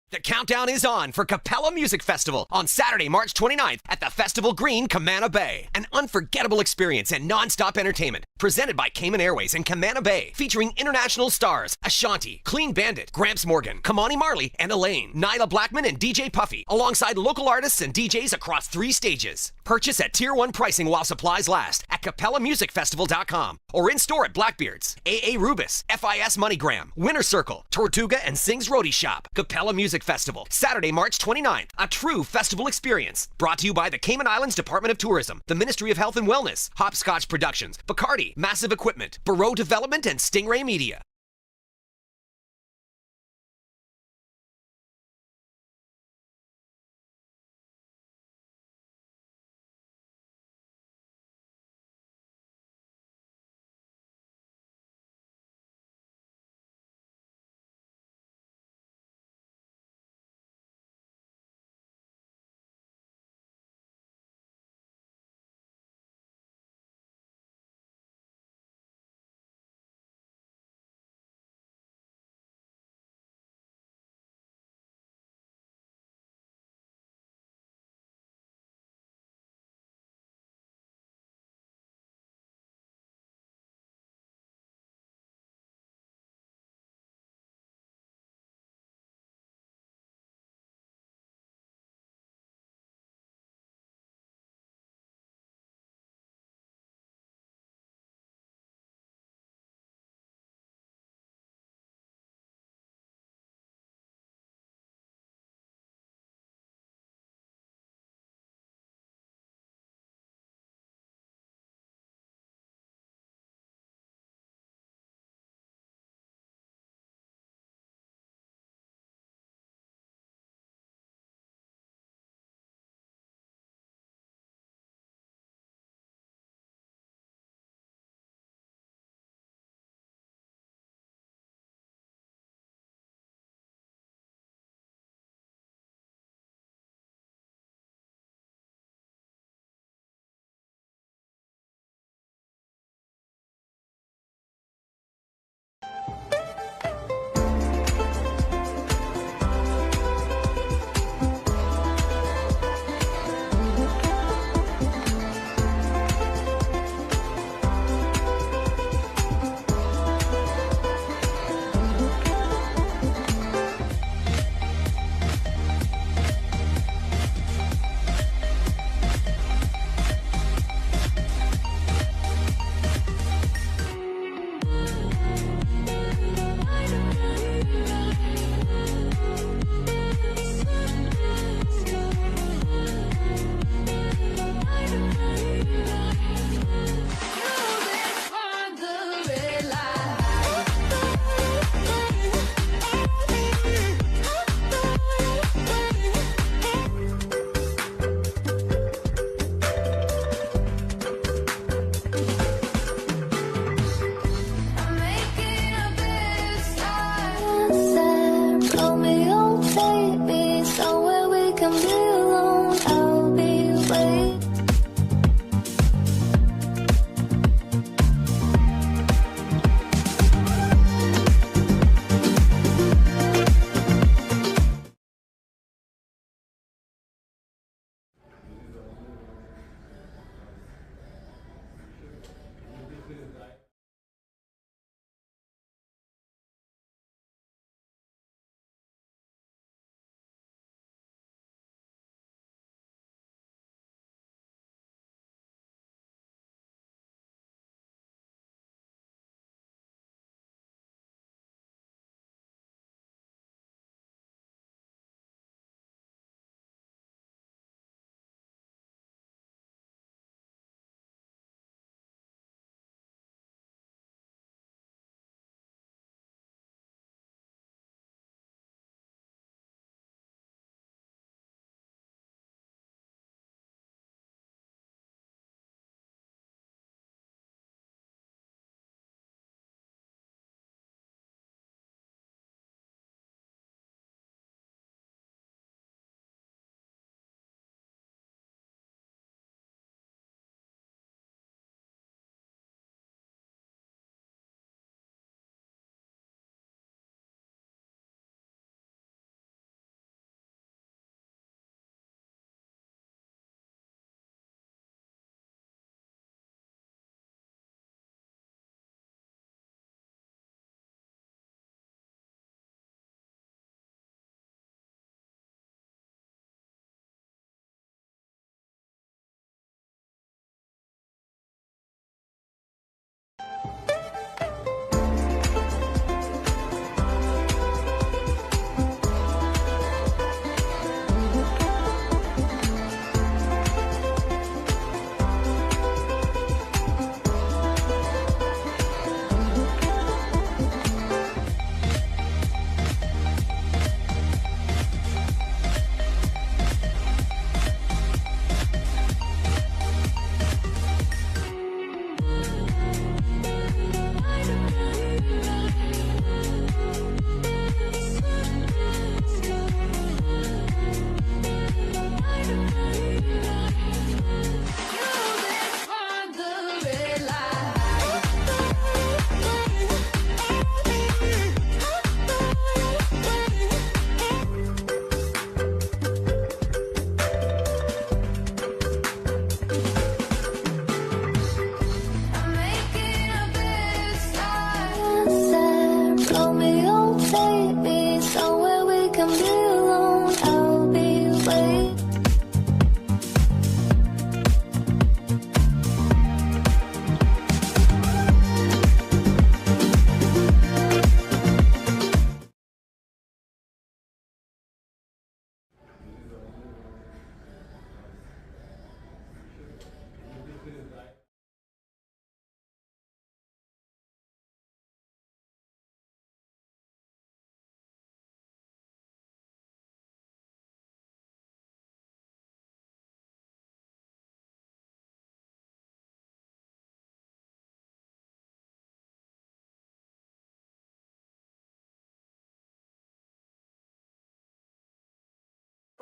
The countdown is on for Capella Music Festival on Saturday, March 29th at the Festival Green, Camana Bay. An unforgettable experience and non-stop entertainment presented by Cayman Airways and Camana Bay, featuring international stars Ashanti, Clean Bandit, Gramps Morgan, Kamani Marley, and Elaine, Nyla Blackman, and DJ Puffy, alongside local artists and DJs across 3 stages. Purchase at Tier 1 pricing while supplies last at CapellaMusicFestival.com or in-store at Blackbeard's, AA Rubus, FIS MoneyGram, Winter Circle, Tortuga, and Sing's Roadie Shop. Capella Music Festival, Saturday, March 29th. A true festival experience. Brought to you by the Cayman Islands Department of Tourism, the Ministry of Health and Wellness, Hopscotch Productions, Bacardi, Massive Equipment, Barreau Development, and Stingray Media.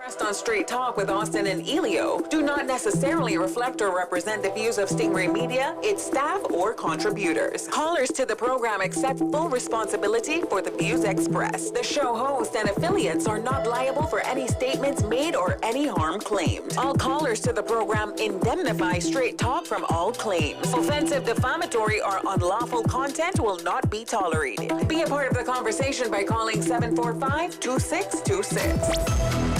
On Straight Talk with Austin and Ellio do not necessarily reflect or represent the views of Stingray Media, its staff, or contributors. Callers to the program accept full responsibility for the views expressed. The show host and affiliates are not liable for any statements made or any harm claimed. All callers to the program indemnify Straight Talk from all claims. Offensive, defamatory, or unlawful content will not be tolerated. Be a part of the conversation by calling 745-2626.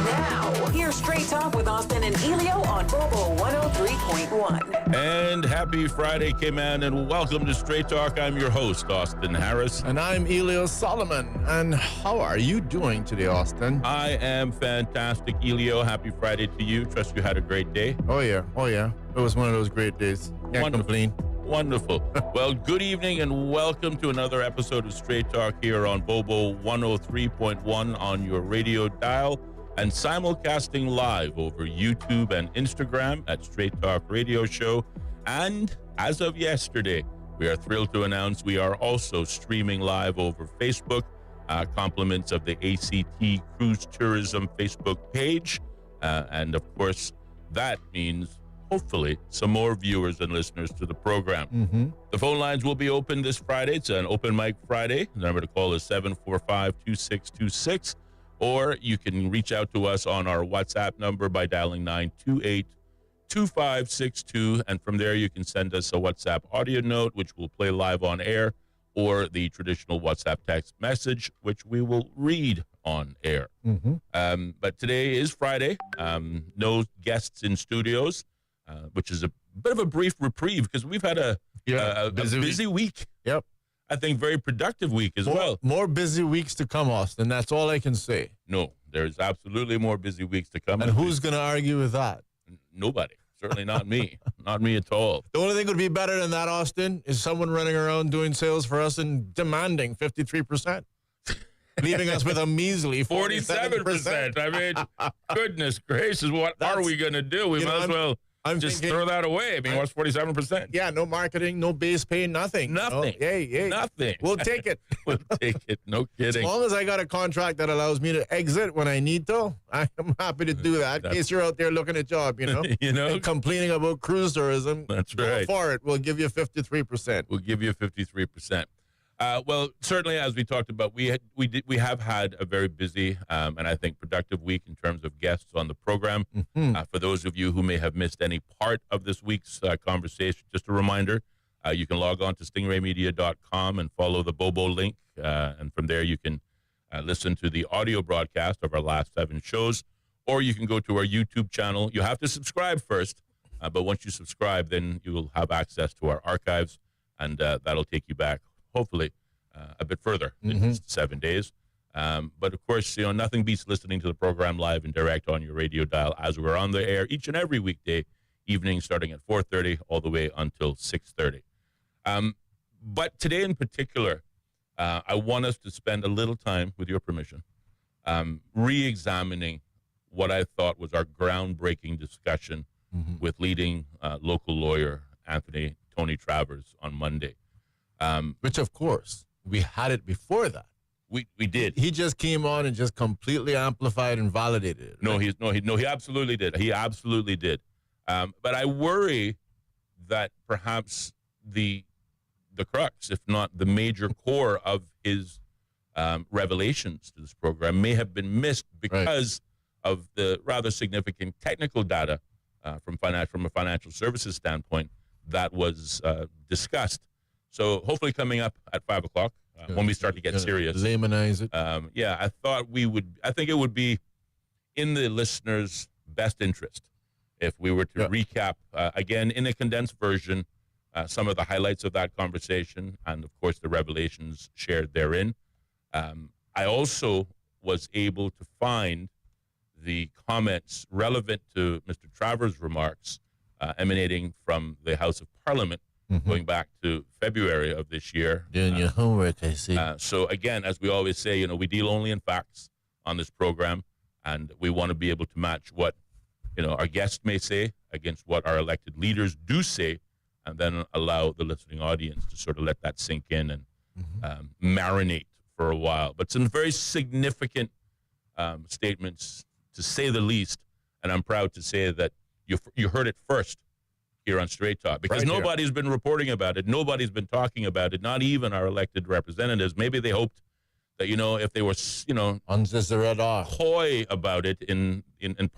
Now, here's Straight Talk with Austin and Ellio on Bobo 103.1. And happy Friday, K-Man, and welcome to Straight Talk. I'm your host, Austin Harris. And I'm Ellio Solomon. And how are you doing today, Austin? I am fantastic, Ellio. Happy Friday to you. Trust you had a great day. Oh, yeah. It was one of those great days. Can't complain. Wonderful. Well, good evening and welcome to another episode of Straight Talk here on Bobo 103.1 on your radio dial, and simulcasting live over YouTube and Instagram at Straight Talk Radio Show. And as of yesterday, we are thrilled to announce we are also streaming live over Facebook, compliments of the ACT Cruise Tourism Facebook page. And of course, that means hopefully some more viewers and listeners to the program. Mm-hmm. The phone lines will be open this Friday. It's an open mic Friday. The number to call is 745-2626. Or you can reach out to us on our WhatsApp number by dialing 928-2562. And from there, you can send us a WhatsApp audio note, which will play live on air, or the traditional WhatsApp text message, which we will read on air. Mm-hmm. But today is Friday. No guests in studios, which is a bit of a brief reprieve because we've had a busy week. Yep. I think very productive week as well. More busy weeks to come, Austin. That's all I can say. No, there's absolutely more busy weeks to come. And who's going to argue with that? Nobody. Certainly not me. Not me at all. The only thing would be better than that, Austin, is someone running around doing sales for us and demanding 53%. Leaving us with a measly 47%. I mean, goodness gracious, what are we going to do? We might as well just throw that away. I mean, what's 47%? Yeah, no marketing, no base pay, nothing. Nothing. Yay. Nothing. We'll take it. We'll take it. No kidding. As long as I got a contract that allows me to exit when I need to, I am happy to do that. In case you're out there looking at a job, and complaining about cruise tourism. That's right. Go for it. We'll give you 53%. We'll give you 53%. Well, certainly, as we talked about, we have had a very busy and I think productive week in terms of guests on the program. Mm-hmm. For those of you who may have missed any part of this week's conversation, just a reminder, you can log on to stingraymedia.com and follow the Bobo link. And from there, you can listen to the audio broadcast of our last 7 shows, or you can go to our YouTube channel. You have to subscribe first, but once you subscribe, then you will have access to our archives, and that'll take you back, hopefully, a bit further in just 7 days. But of course, nothing beats listening to the program live and direct on your radio dial as we're on the air each and every weekday evening, starting at 4:30 all the way until 6:30. But today in particular, I want us to spend a little time, with your permission, re-examining what I thought was our groundbreaking discussion with leading local lawyer Tony Travers on Monday. Which, of course, we had it before that. We did. He just came on and just completely amplified and validated it. Right? He absolutely did. He absolutely did. But I worry that perhaps the crux, if not the major core of his revelations to this program, may have been missed because of the rather significant technical data from a financial services standpoint that was discussed. So hopefully coming up at 5 o'clock when we start to get serious. Laymanize it. I think it would be in the listener's best interest if we were to recap, again, in a condensed version, some of the highlights of that conversation and, of course, the revelations shared therein. I also was able to find the comments relevant to Mr. Travers' remarks emanating from the House of Parliament going back to February of this year. Doing your homework, I see. So again, as we always say, we deal only in facts on this program, and we want to be able to match what our guests may say against what our elected leaders do say, and then allow the listening audience to sort of let that sink in and marinate for a while, but some very significant statements, to say the least. And I'm proud to say that you heard it first here on Straight Talk, because nobody's been reporting about it. Nobody's been talking about it, not even our elected representatives. Maybe they hoped that, if they were, coy about it in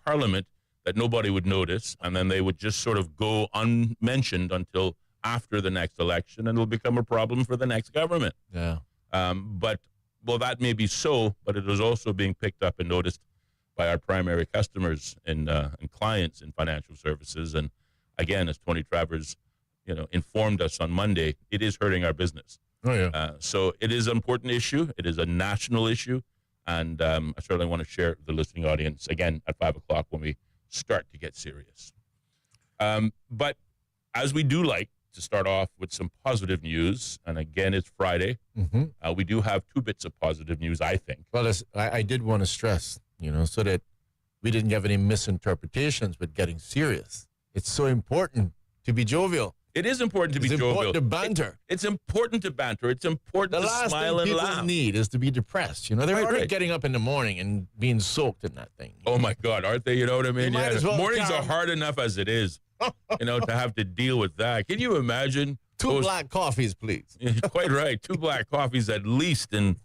Parliament, that nobody would notice, and then they would just sort of go unmentioned until after the next election, and it'll become a problem for the next government. Yeah. Well, that may be so, but it is also being picked up and noticed by our primary customers and clients in financial services. And again, as Tony Travers, informed us on Monday, it is hurting our business. Oh, yeah. So it is an important issue. It is a national issue. And I certainly want to share with the listening audience again at 5 o'clock when we start to get serious. But as we do like to start off with some positive news, and again, it's Friday, we do have 2 bits of positive news, I think. Well, I did want to stress, so that we didn't have any misinterpretations with getting serious. It's so important to be jovial. It is important to be jovial. It's important to banter. It's important to banter. It's important to smile and laugh. The last thing people need is to be depressed. They're already getting up in the morning and being soaked in that thing. Oh, my God, aren't they? You know what I mean? Might as well mornings are hard enough as it is, to have to deal with that. Can you imagine? 2 black coffees, please. Quite right. 2 black coffees at least, and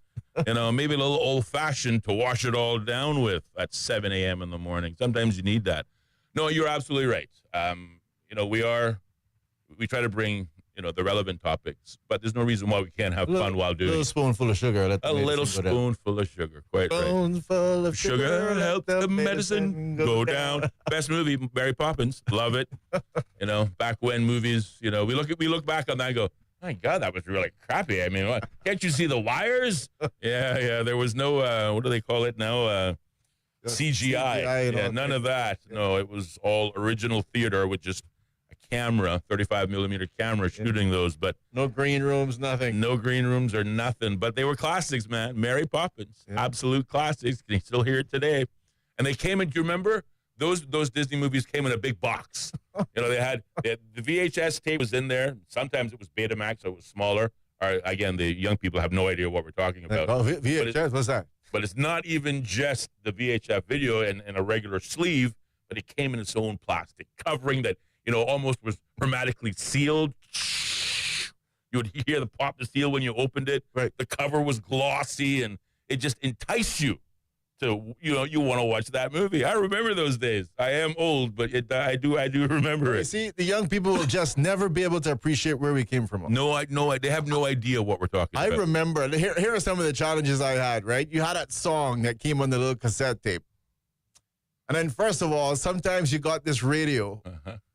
maybe a little old-fashioned to wash it all down with at 7 a.m. in the morning. Sometimes you need that. No, you're absolutely right. We try to bring, the relevant topics, but there's no reason why we can't have fun while doing it. A little spoonful of sugar. A little spoonful of sugar, quite right. Spoonful of sugar help the medicine go down. Best movie, Mary Poppins. Love it. Back when movies, we look back on that and go, my God, that was really crappy. I mean, what? Can't you see the wires? Yeah. There was no, what do they call it now? CGI. None of that. No, it was all original theater with just a camera, 35 millimeter camera shooting those. But no green rooms, nothing. No green rooms or nothing. But they were classics, man. Mary Poppins, absolute classics. You can still hear it today. And they came in. Do you remember? Those Disney movies came in a big box. They had the VHS tape was in there. Sometimes it was Betamax, so it was smaller. Or, again, the young people have no idea what we're talking about. Oh, VHS, what's that? But it's not even just the VHF video in a regular sleeve, but it came in its own plastic covering that, almost was hermetically sealed. You would hear the pop the seal when you opened it. Right. The cover was glossy, and it just enticed you to, you want to watch that movie. I remember those days. I am old, but I do remember it. See, the young people will just never be able to appreciate where we came from. They have no idea what we're talking about. I remember, here are some of the challenges I had, right? You had that song that came on the little cassette tape. And then, first of all, sometimes you got this radio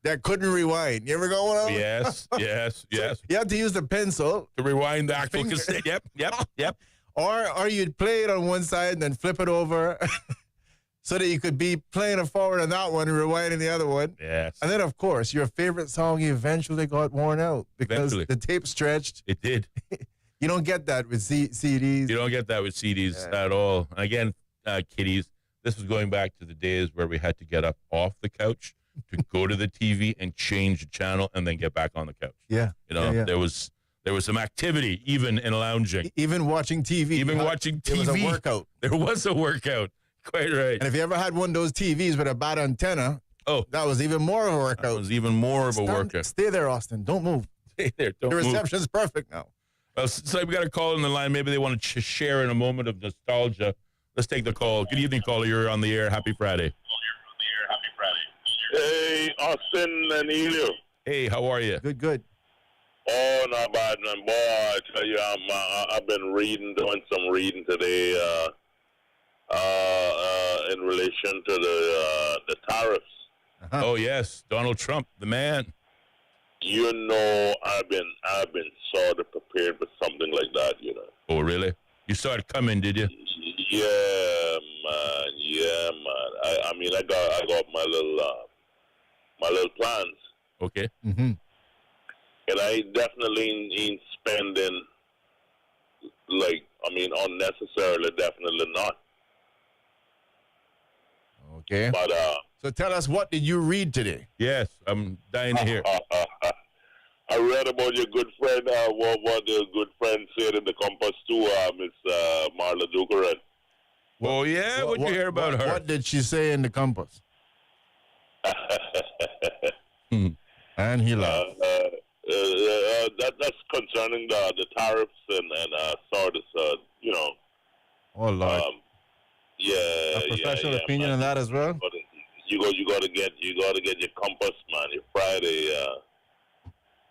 that couldn't rewind. You ever go one of them? Yes. So you had to use the pencil to rewind the actual cassette. Yep. Or you'd play it on one side and then flip it over so that you could be playing it forward on that one and rewinding the other one. Yes. And then, of course, your favorite song eventually got worn out because the tape stretched. It did. You don't get that with CDs. You don't get that with CDs at all. Again, kiddies, this was going back to the days where we had to get up off the couch to go to the TV and change the channel and then get back on the couch. Yeah. There was some activity even in lounging. Even watching TV. There was a workout. There was a workout. Quite right. And if you ever had one of those TVs with a bad antenna, that was even more of a workout. That was even more of a workout. Stay there, Austin. Don't move. Stay there. Don't move. The reception's perfect now. So we got a call on the line. Maybe they want to share in a moment of nostalgia. Let's take the call. Good evening, caller. You're on the air. Happy Friday. Hey, Austin and Ellio. Hey, how are you? Good. Oh, not bad, man. Boy, I tell you, I've been doing some reading today in relation to the tariffs. Oh yes, Donald Trump, the man. I've been sort of prepared for something like that. Oh really? You saw it coming, did you? Yeah, man. I mean, I got my little plans. Okay. Mm-hmm. And I definitely ain't spending, unnecessarily, definitely not. Okay. But, so tell us, what did you read today? Yes, I'm dying to hear. I read heard about your good friend, what the good friend said in the Compass too, Miss Marla Dukeran. Oh, yeah? What'd you hear about her? What did she say in the Compass? And he laughed. That's concerning the tariffs and sort of, Oh, Lord. Yeah. A professional opinion man. on that as well? You got to get your Compass, man, your Friday,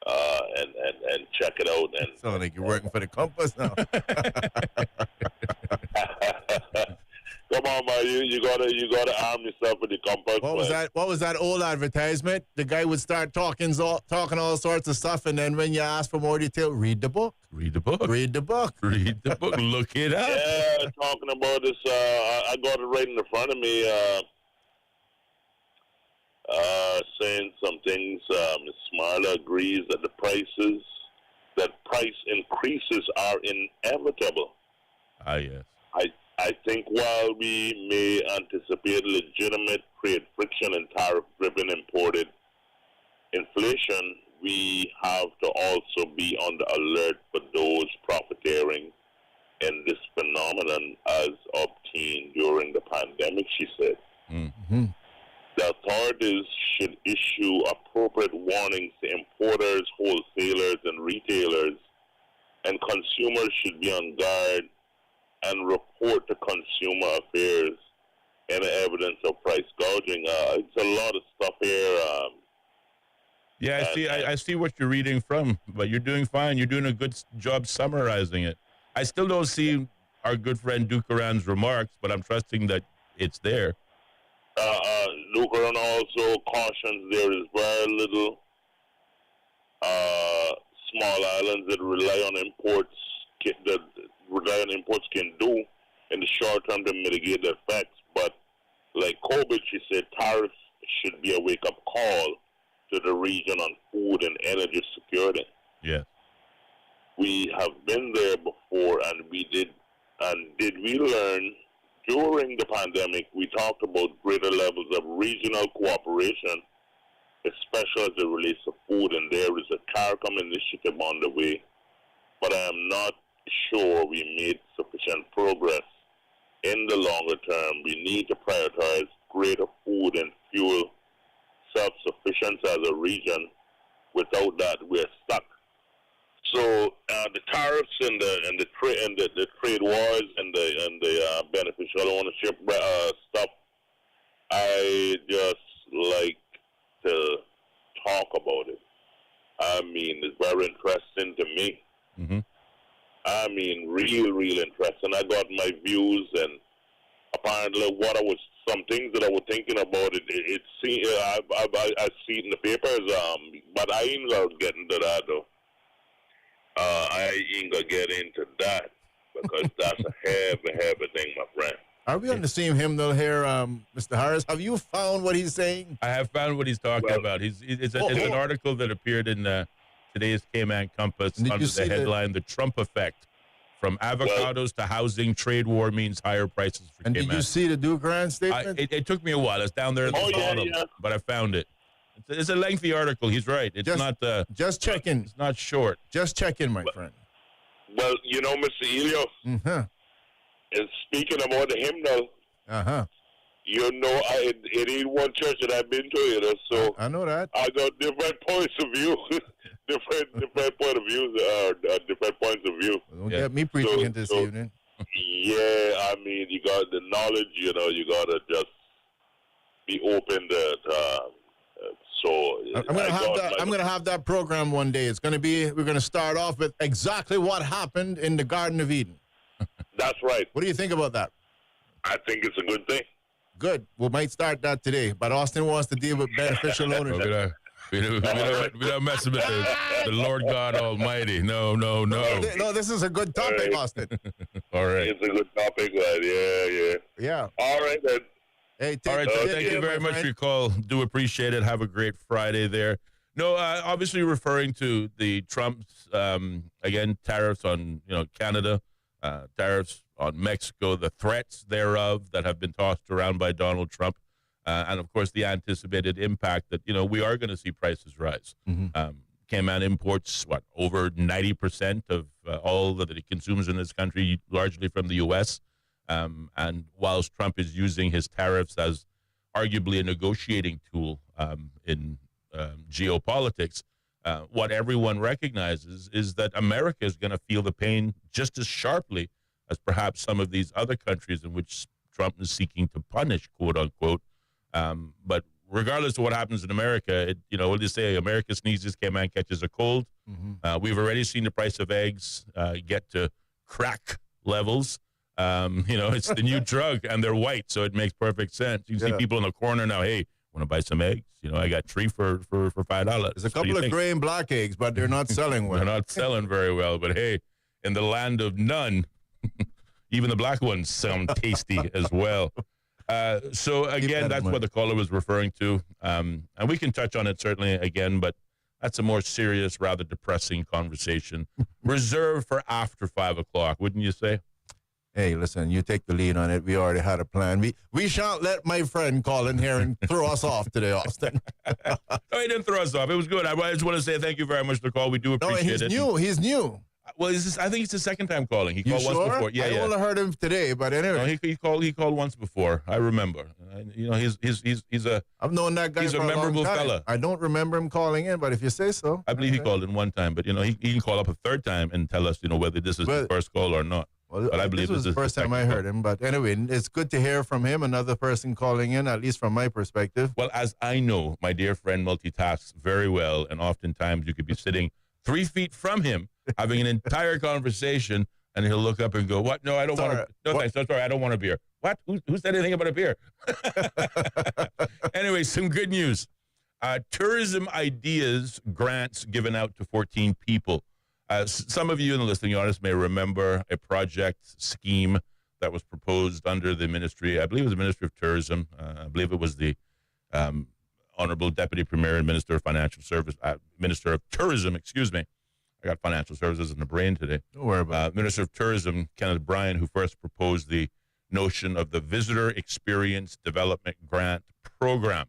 and check it out. And Sound like you're working for the Compass now. come on, man, you gotta arm yourself with the Compass. What was that old advertisement? The guy would start talking all sorts of stuff, and then when you ask for more detail, read the book. Read the book. Read the book. Read the book. Look it up. Yeah, talking about this. I got it right in the front of me. Saying some things. Ms. Marla agrees that price increases are inevitable. Ah, yes. I think while we may anticipate legitimate trade friction and tariff-driven imported inflation, we have to also be on the alert for those profiteering in this phenomenon as obtained during the pandemic, she said. Mm-hmm. The authorities should issue appropriate warnings to importers, wholesalers, and retailers, and consumers should be on guard and report to Consumer Affairs any evidence of price gouging. It's a lot of stuff here. I see what you're reading from, but you're doing fine. You're doing a good job summarizing it. I still don't see our good friend Dukaran's remarks, but I'm trusting that it's there. Dukaran also cautions there is very little small islands that rely on imports can do in the short term to mitigate the effects. But like COVID, she said, tariffs should be a wake-up call to the region on food and energy security. Yeah. We have been there before, and did we learn during the pandemic? We talked about greater levels of regional cooperation, especially as it relates to food, and there is a CARICOM initiative on the way, but I am not sure we made sufficient progress. In the longer term, we need to prioritize greater food and fuel self-sufficiency as a region. Without that, we're stuck. So the tariffs and the trade wars and the beneficial ownership stuff, I just like to talk about it. I mean, it's very interesting to me. Mm-hmm. I mean, real interesting. I got my views, and apparently some things that I was thinking about I see it in the papers, but I ain't gonna get into that though. I ain't gonna get into that because that's a heavy thing, my friend. Are we on the same hymnal here, Mr. Harris? Have you found what he's saying? I have found what he's talking about. It's an article that appeared in today's Cayman Compass under the headline, The Trump Effect. From avocados to housing, trade war means higher prices for Cayman. And did you see the Dukaran statement? It took me a while. It's down there at the bottom, but I found it. It's a lengthy article. He's right. It's just checking. It's not short. Just checking, my friend. Well, Mr. Ellio, and speaking about the hymnal, it ain't one church that I've been to, so I know that. I got different points of view, different points of view. Don't get me preaching this evening. Yeah, I mean, you got the knowledge, you got to just be open to I'm gonna have that program one day. We're gonna start off with exactly what happened in the Garden of Eden. That's right. What do you think about that? I think it's a good thing. Good. We might start that today, but Austin wants to deal with beneficial ownership. We don't mess with the Lord God Almighty. No. No, this is a good topic, right. Austin. All right. It's a good topic, lad. Yeah. All right, then. Hey, all right, so thank you very much for your call. Do appreciate it. Have a great Friday there. No, obviously referring to the Trump's, again, tariffs on Canada, tariffs on Mexico, the threats thereof that have been tossed around by Donald Trump, and, of course, the anticipated impact that, we are going to see prices rise. Mm-hmm. Cayman imports, over 90% of all that it consumes in this country, largely from the U.S. And whilst Trump is using his tariffs as arguably a negotiating tool in geopolitics, what everyone recognizes is that America is going to feel the pain just as sharply as perhaps some of these other countries in which Trump is seeking to punish, quote unquote. But regardless of what happens in America, what do you say? America sneezes, Cayman catches a cold. We've already seen the price of eggs get to crack levels. It's the new drug, and they're white, so it makes perfect sense. You see people in the corner now, hey, want to buy some eggs? I got 3 for $5. There's a couple of gray and black eggs, but they're not selling well. They're not selling very well, but hey, in the land of none, even the black ones sound tasty as well. So again, that's what the caller was referring to. And we can touch on it certainly again, but that's a more serious, rather depressing conversation reserved for after 5 o'clock, wouldn't you say? Hey, listen, you take the lead on it. We already had a plan. We shan't let my friend call in here and throw us off today, Austin. No, he didn't throw us off. It was good. I just want to say thank you very much for the call. We do appreciate it. He's new. Well, I think it's the second time calling. He called once before. Yeah, I only heard him today, but anyway. No, he called once before. I remember. He's a I've known that guy. He's for a memorable long time. fella. I don't remember him calling in, but if you say so. I believe he called in one time, but he can call up a third time and tell us whether this is the first call or not. Well, but I believe this was the first time I heard him. But anyway, it's good to hear from him, another person calling in, at least from my perspective. Well, as I know, my dear friend multitasks very well, and oftentimes you could be sitting 3 feet from him, having an entire conversation, and he'll look up and go, "What? No, I don't want. No, thanks. Sorry, I don't want a beer. What? Who said anything about a beer?" Anyway, some good news. Tourism ideas grants given out to 14 people. Some of you in the listening audience may remember a project scheme that was proposed under the ministry. I believe it was the Ministry of Tourism. I believe it was the Honorable Deputy Premier and Minister of Financial Service, Minister of Tourism, excuse me. I got financial services in the brain today. Don't worry about it. Minister of Tourism, Kenneth Bryan, who first proposed the notion of the Visitor Experience Development Grant Program.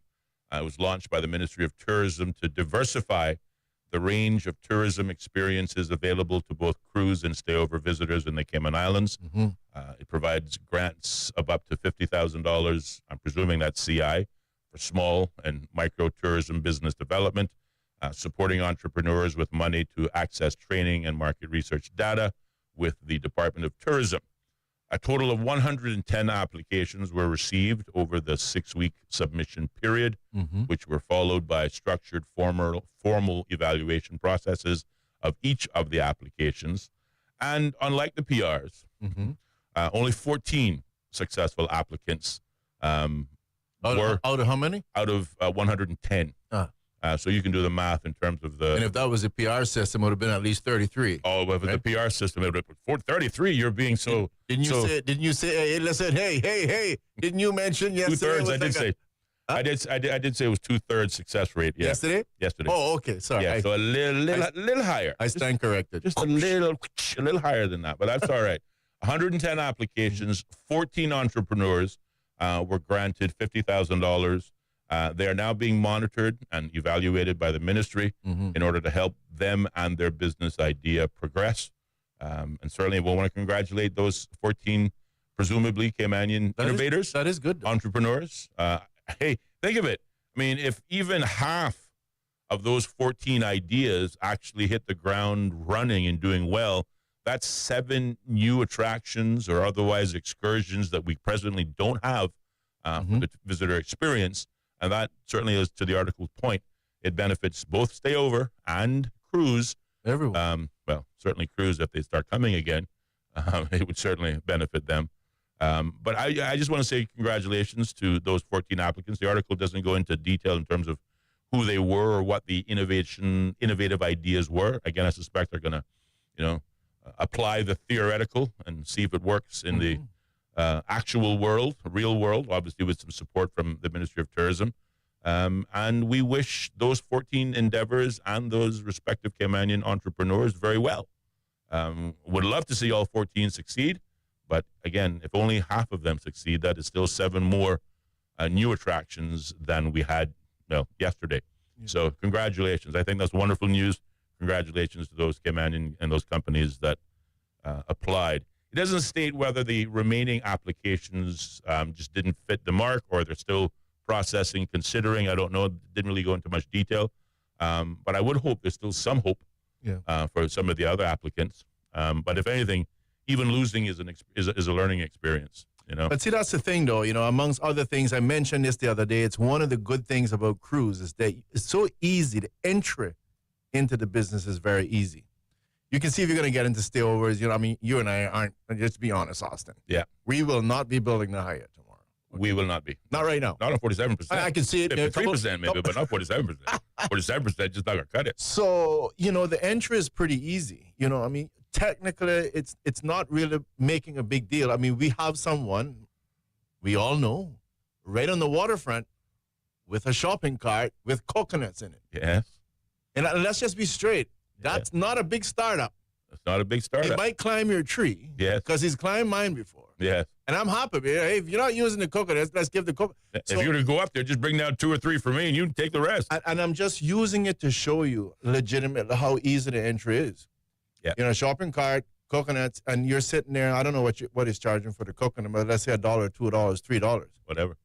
It was launched by the Ministry of Tourism to diversify the range of tourism experiences available to both cruise and stayover visitors in the Cayman Islands. It provides grants of up to $50,000, I'm presuming that's CI, for small and micro tourism business development, supporting entrepreneurs with money to access training and market research data with the Department of Tourism. A total of 110 applications were received over the 6-week submission period, which were followed by structured formal evaluation processes of each of the applications. And unlike the PRs, only 14 successful applicants were. Out of how many? Out of 110. So you can do the math in terms of the. And if that was a PR system, it would have been at least 33. Oh, if it's a PR system, it would have been 33. You're being so. Didn't you say? Hey, listen. Hey. Didn't you mention yesterday? 2/3. I did say. I did say it was 2/3 success rate. Yeah. Yesterday. Oh, okay. Sorry. Yeah, so a little higher. I stand corrected. Just a little higher than that, but that's all right. 110 applications. 14 entrepreneurs were granted $50,000. They are now being monitored and evaluated by the ministry in order to help them and their business idea progress. And certainly we'll want to congratulate those 14, presumably Caymanian innovators. That is good. Entrepreneurs. Hey, think of it. I mean, if even half of those 14 ideas actually hit the ground running and doing well, that's 7 new attractions or otherwise excursions that we presently don't have for the visitor experience. And that certainly is, to the article's point, it benefits both stayover and cruise. Everyone. Well, certainly cruise, if they start coming again, it would certainly benefit them. But I just want to say congratulations to those 14 applicants. The article doesn't go into detail in terms of who they were or what the innovative ideas were. Again, I suspect they're going to, apply the theoretical and see if it works in the actual world, real world, obviously with some support from the Ministry of Tourism. And we wish those 14 endeavors and those respective Caymanian entrepreneurs very well. Would love to see all 14 succeed, but again, if only half of them succeed, that is still 7 more new attractions than we had yesterday. Yeah. So congratulations. I think that's wonderful news. congratulations to those Cayman and those companies that applied. It doesn't state whether the remaining applications just didn't fit the mark or they're still processing, considering. I don't know. It didn't really go into much detail. But I would hope there's still some hope for some of the other applicants. But if anything, even losing is a learning experience. You know. But see, that's the thing, though. You know, amongst other things, I mentioned this the other day. It's one of the good things about cruise is that it's so easy. The entry into the business is very easy. You can see if you're going to get into stayovers. You know, I mean, you and I aren't. Just to be honest, Austin. Yeah. We will not be building the Hyatt tomorrow. We will not be. Not right now. Not on 47%. I can see it. 53% maybe, but not 47%. 47% just not going to cut it. So, you know, the entry is pretty easy. You know, I mean, technically, it's not really making a big deal. I mean, we have someone, we all know, right on the waterfront with a shopping cart with coconuts in it. Yes. And let's just be straight. That's not a big startup. It's not a big startup. He might climb your tree. Yes. Because he's climbed mine before. Yes. And I'm happy. Hey, if you're not using the coconuts, let's give the coconut. If you're going to go up there, just bring down 2 or 3 for me and you can take the rest. And I'm just using it to show you legitimately how easy the entry is. Yeah. You know, shopping cart, coconuts, and you're sitting there. I don't know what he's charging for the coconut, but let's say $1, $2, $3. Whatever.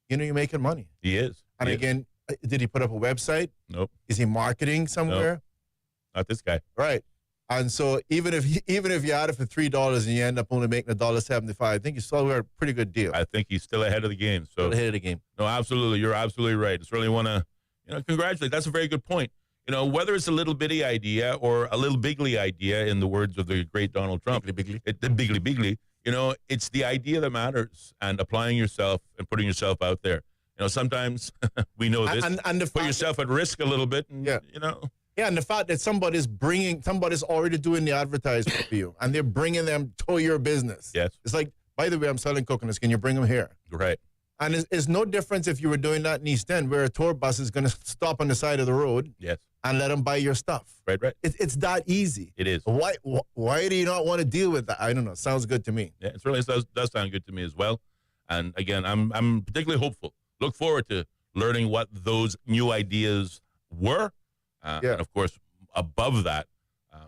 You know, you're making money. He is. And He again, did he put up a website? Nope. Is he marketing somewhere? Nope. Not this guy. Right. And so even if you had it for $3 and you end up only making $1.75, I think you still got a pretty good deal. I think he's still ahead of the game. So Still ahead of the game. No, absolutely. You're absolutely right. I certainly want to, congratulate. That's a very good point. You know, whether it's a little bitty idea or a little bigly idea, in the words of the great Donald Trump, the bigly, it's the idea that matters, and applying yourself and putting yourself out there. You know, sometimes we know this, and the put yourself at risk a little bit, and, Yeah, and the fact that somebody's already doing the advertisement for you, and they're bringing them to your business. Yes. It's like, by the way, I'm selling coconuts. Can you bring them here? Right. And it's no difference if you were doing that in East End, where a tour bus is going to stop on the side of the road. Yes. And let them buy your stuff. Right. It's that easy. It is. Why do you not want to deal with that? I don't know. Sounds good to me. Yeah, it certainly does sound good to me as well. And again, I'm particularly hopeful. Look forward to learning what those new ideas were. And of course, above that,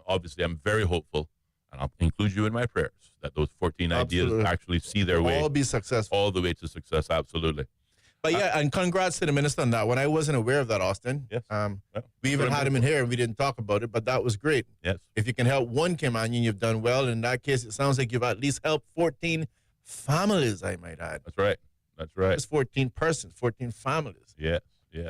obviously, I'm very hopeful, and I'll include you in my prayers, that those 14 ideas actually see their way. All be successful. All the way to success, absolutely. But yeah, and congrats to the minister on that one. I wasn't aware of that, Austin. Yes. We even had him in here and we didn't talk about it, but that was great. Yes. If you can help one Caymanian, you've done well. In that case, it sounds like you've at least helped 14 families, I might add. That's right. It's 14 persons, 14 families. Yes.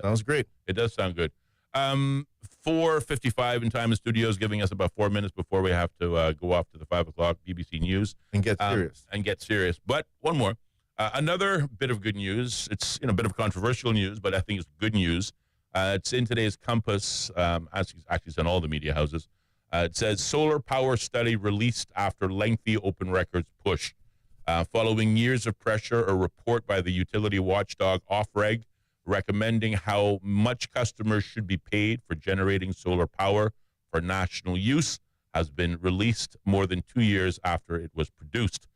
Sounds great. It does sound good. 4:55 in time in studios, giving us about 4 minutes before we have to go off to the 5 o'clock BBC News. And get serious. But one more. Another bit of good news. It's a bit of controversial news, but I think it's good news. It's in today's Compass. Actually, it's in all the media houses. It says solar power study released after lengthy open records push. Following years of pressure, a report by the utility watchdog Ofreg recommending how much customers should be paid for generating solar power for national use has been released more than 2 years after it was produced.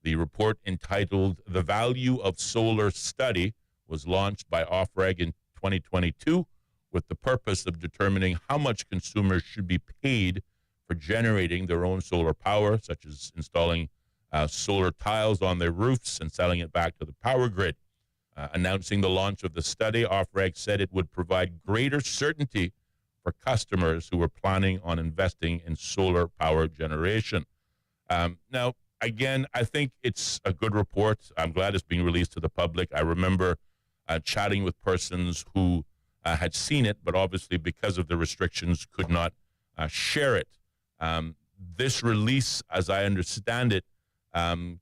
The report, entitled The Value of Solar Study, was launched by Ofreg in 2022 with the purpose of determining how much consumers should be paid for generating their own solar power, such as installing solar tiles on their roofs and selling it back to the power grid. Announcing the launch of the study, Ofreg said it would provide greater certainty for customers who were planning on investing in solar power generation. Now, again, I think it's a good report. I'm glad it's being released to the public. I remember chatting with persons who had seen it, but obviously because of the restrictions could not share it. This release, as I understand it,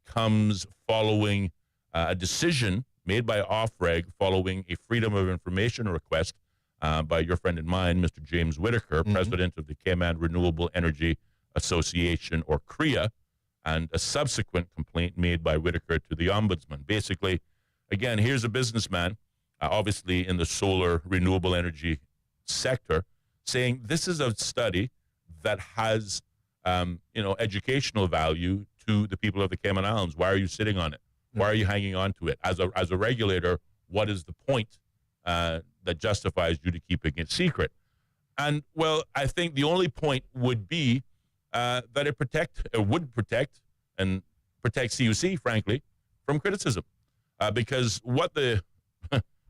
comes following a decision made by Ofreg following a Freedom of Information request by your friend and mine, Mr. James Whitaker, president of the Cayman Renewable Energy Association, or CREA, and a subsequent complaint made by Whitaker to the ombudsman. Basically, again, here's a businessman, obviously in the solar renewable energy sector, saying this is a study that has, educational value to the people of the Cayman Islands. Why are you sitting on it? Why are you hanging on to it? As a regulator, what is the point that justifies you to keeping it secret? And, well, I think the only point would be that it would protect CUC, frankly, from criticism. Because what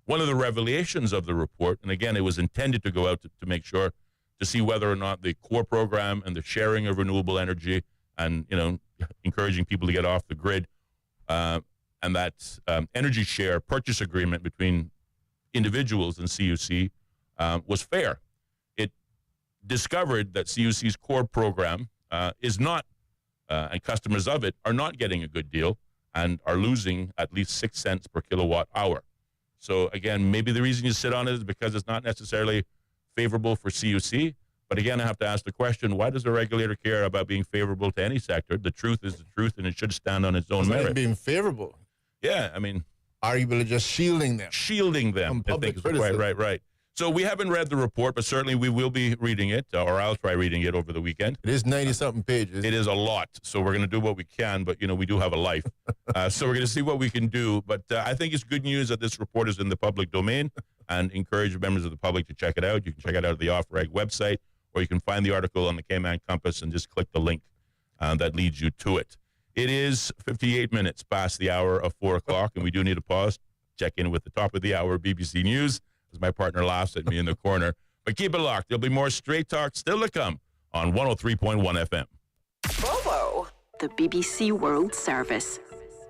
one of the revelations of the report, and again, it was intended to go out to make sure to see whether or not the core program and the sharing of renewable energy and, encouraging people to get off the grid and that energy share purchase agreement between individuals and CUC was fair. It discovered that CUC's core program is not, and customers of it are not getting a good deal and are losing at least 6 cents per kilowatt hour. So again, maybe the reason you sit on it is because it's not necessarily favorable for CUC. But again, I have to ask the question, why does the regulator care about being favorable to any sector? The truth is the truth, and it should stand on its own merit. Not being favorable. Yeah, I mean... arguably just shielding them. Shielding them, I think is right. So we haven't read the report, but certainly we will be reading it, or I'll try reading it over the weekend. It is 90-something pages. It is a lot, so we're going to do what we can, but, we do have a life. So we're going to see what we can do. But I think it's good news that this report is in the public domain and encourage members of the public to check it out. You can check it out at the Off-Reg website, or you can find the article on the Cayman Compass and just click the link that leads you to it. It is 58 minutes past the hour of 4 o'clock, and we do need a pause. Check in with the top of the hour BBC News, as my partner laughs at me in the corner. But keep it locked. There'll be more Straight Talk still to come on 103.1 FM. Bobo. The BBC World Service,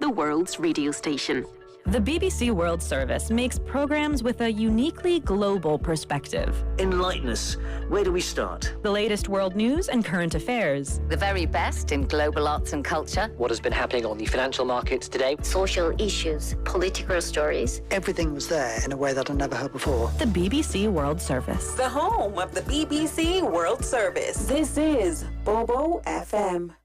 the world's radio station. The BBC World Service makes programs with a uniquely global perspective. Enlighten us. Where do we start? The latest world news and current affairs. The very best in global arts and culture. What has been happening on the financial markets today. Social issues, political stories. Everything was there in a way that I never heard before. The BBC World Service. The home of the BBC World Service. This is Bobo FM.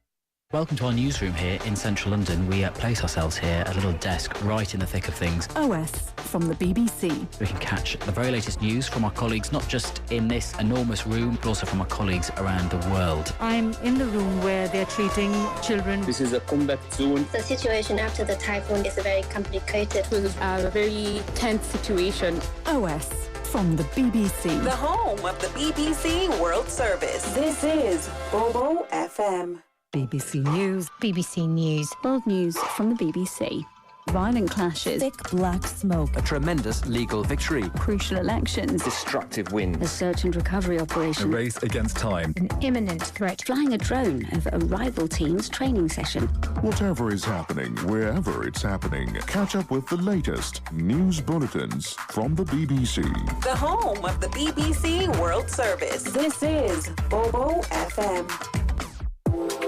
Welcome to our newsroom here in central London. We place ourselves here at a little desk right in the thick of things. OS from the BBC. We can catch the very latest news from our colleagues, not just in this enormous room, but also from our colleagues around the world. I'm in the room where they're treating children. This is a combat zone. The situation after the typhoon is very complicated. It was a very tense situation. OS from the BBC. The home of the BBC World Service. This is Bobo FM. BBC News. BBC News. World news from the BBC. Violent clashes. Thick black smoke. A tremendous legal victory. Crucial elections. Destructive wind. A search and recovery operation. A race against time. An imminent threat. Flying a drone over a rival team's training session. Whatever is happening, wherever it's happening, catch up with the latest news bulletins from the BBC. The home of the BBC World Service. This is Bobo FM.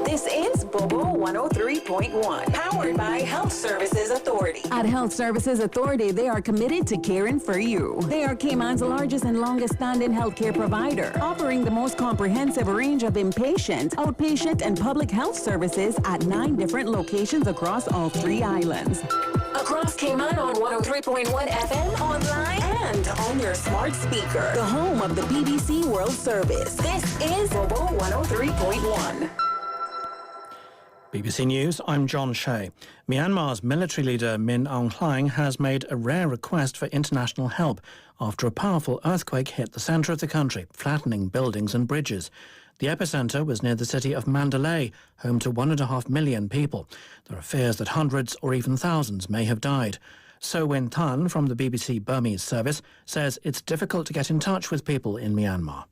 This is Bobo 103.1, powered by Health Services Authority. At Health Services Authority, they are committed to caring for you. They are Cayman's largest and longest standing healthcare provider, offering the most comprehensive range of inpatient, outpatient, and public health services at 9 different locations across all 3 islands. Across Cayman on 103.1 FM, online, and on your smart speaker. The home of the BBC World Service. This is Bobo 103.1. BBC News, I'm John Shea. Myanmar's military leader Min Aung Hlaing has made a rare request for international help after a powerful earthquake hit the centre of the country, flattening buildings and bridges. The epicentre was near the city of Mandalay, home to 1.5 million people. There are fears that hundreds or even thousands may have died. So Win Tan from the BBC Burmese service says it's difficult to get in touch with people in Myanmar.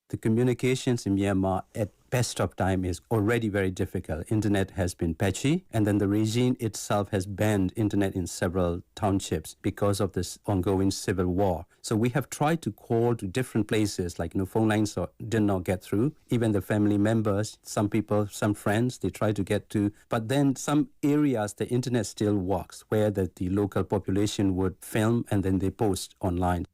The communications in Myanmar at best of time is already very difficult. Internet has been patchy, and then the regime itself has banned internet in several townships because of this ongoing civil war. So we have tried to call to different places, like phone lines did not get through. Even the family members, some people, some friends, they try to get to. But then some areas, the internet still works, where the local population would film and then they post online.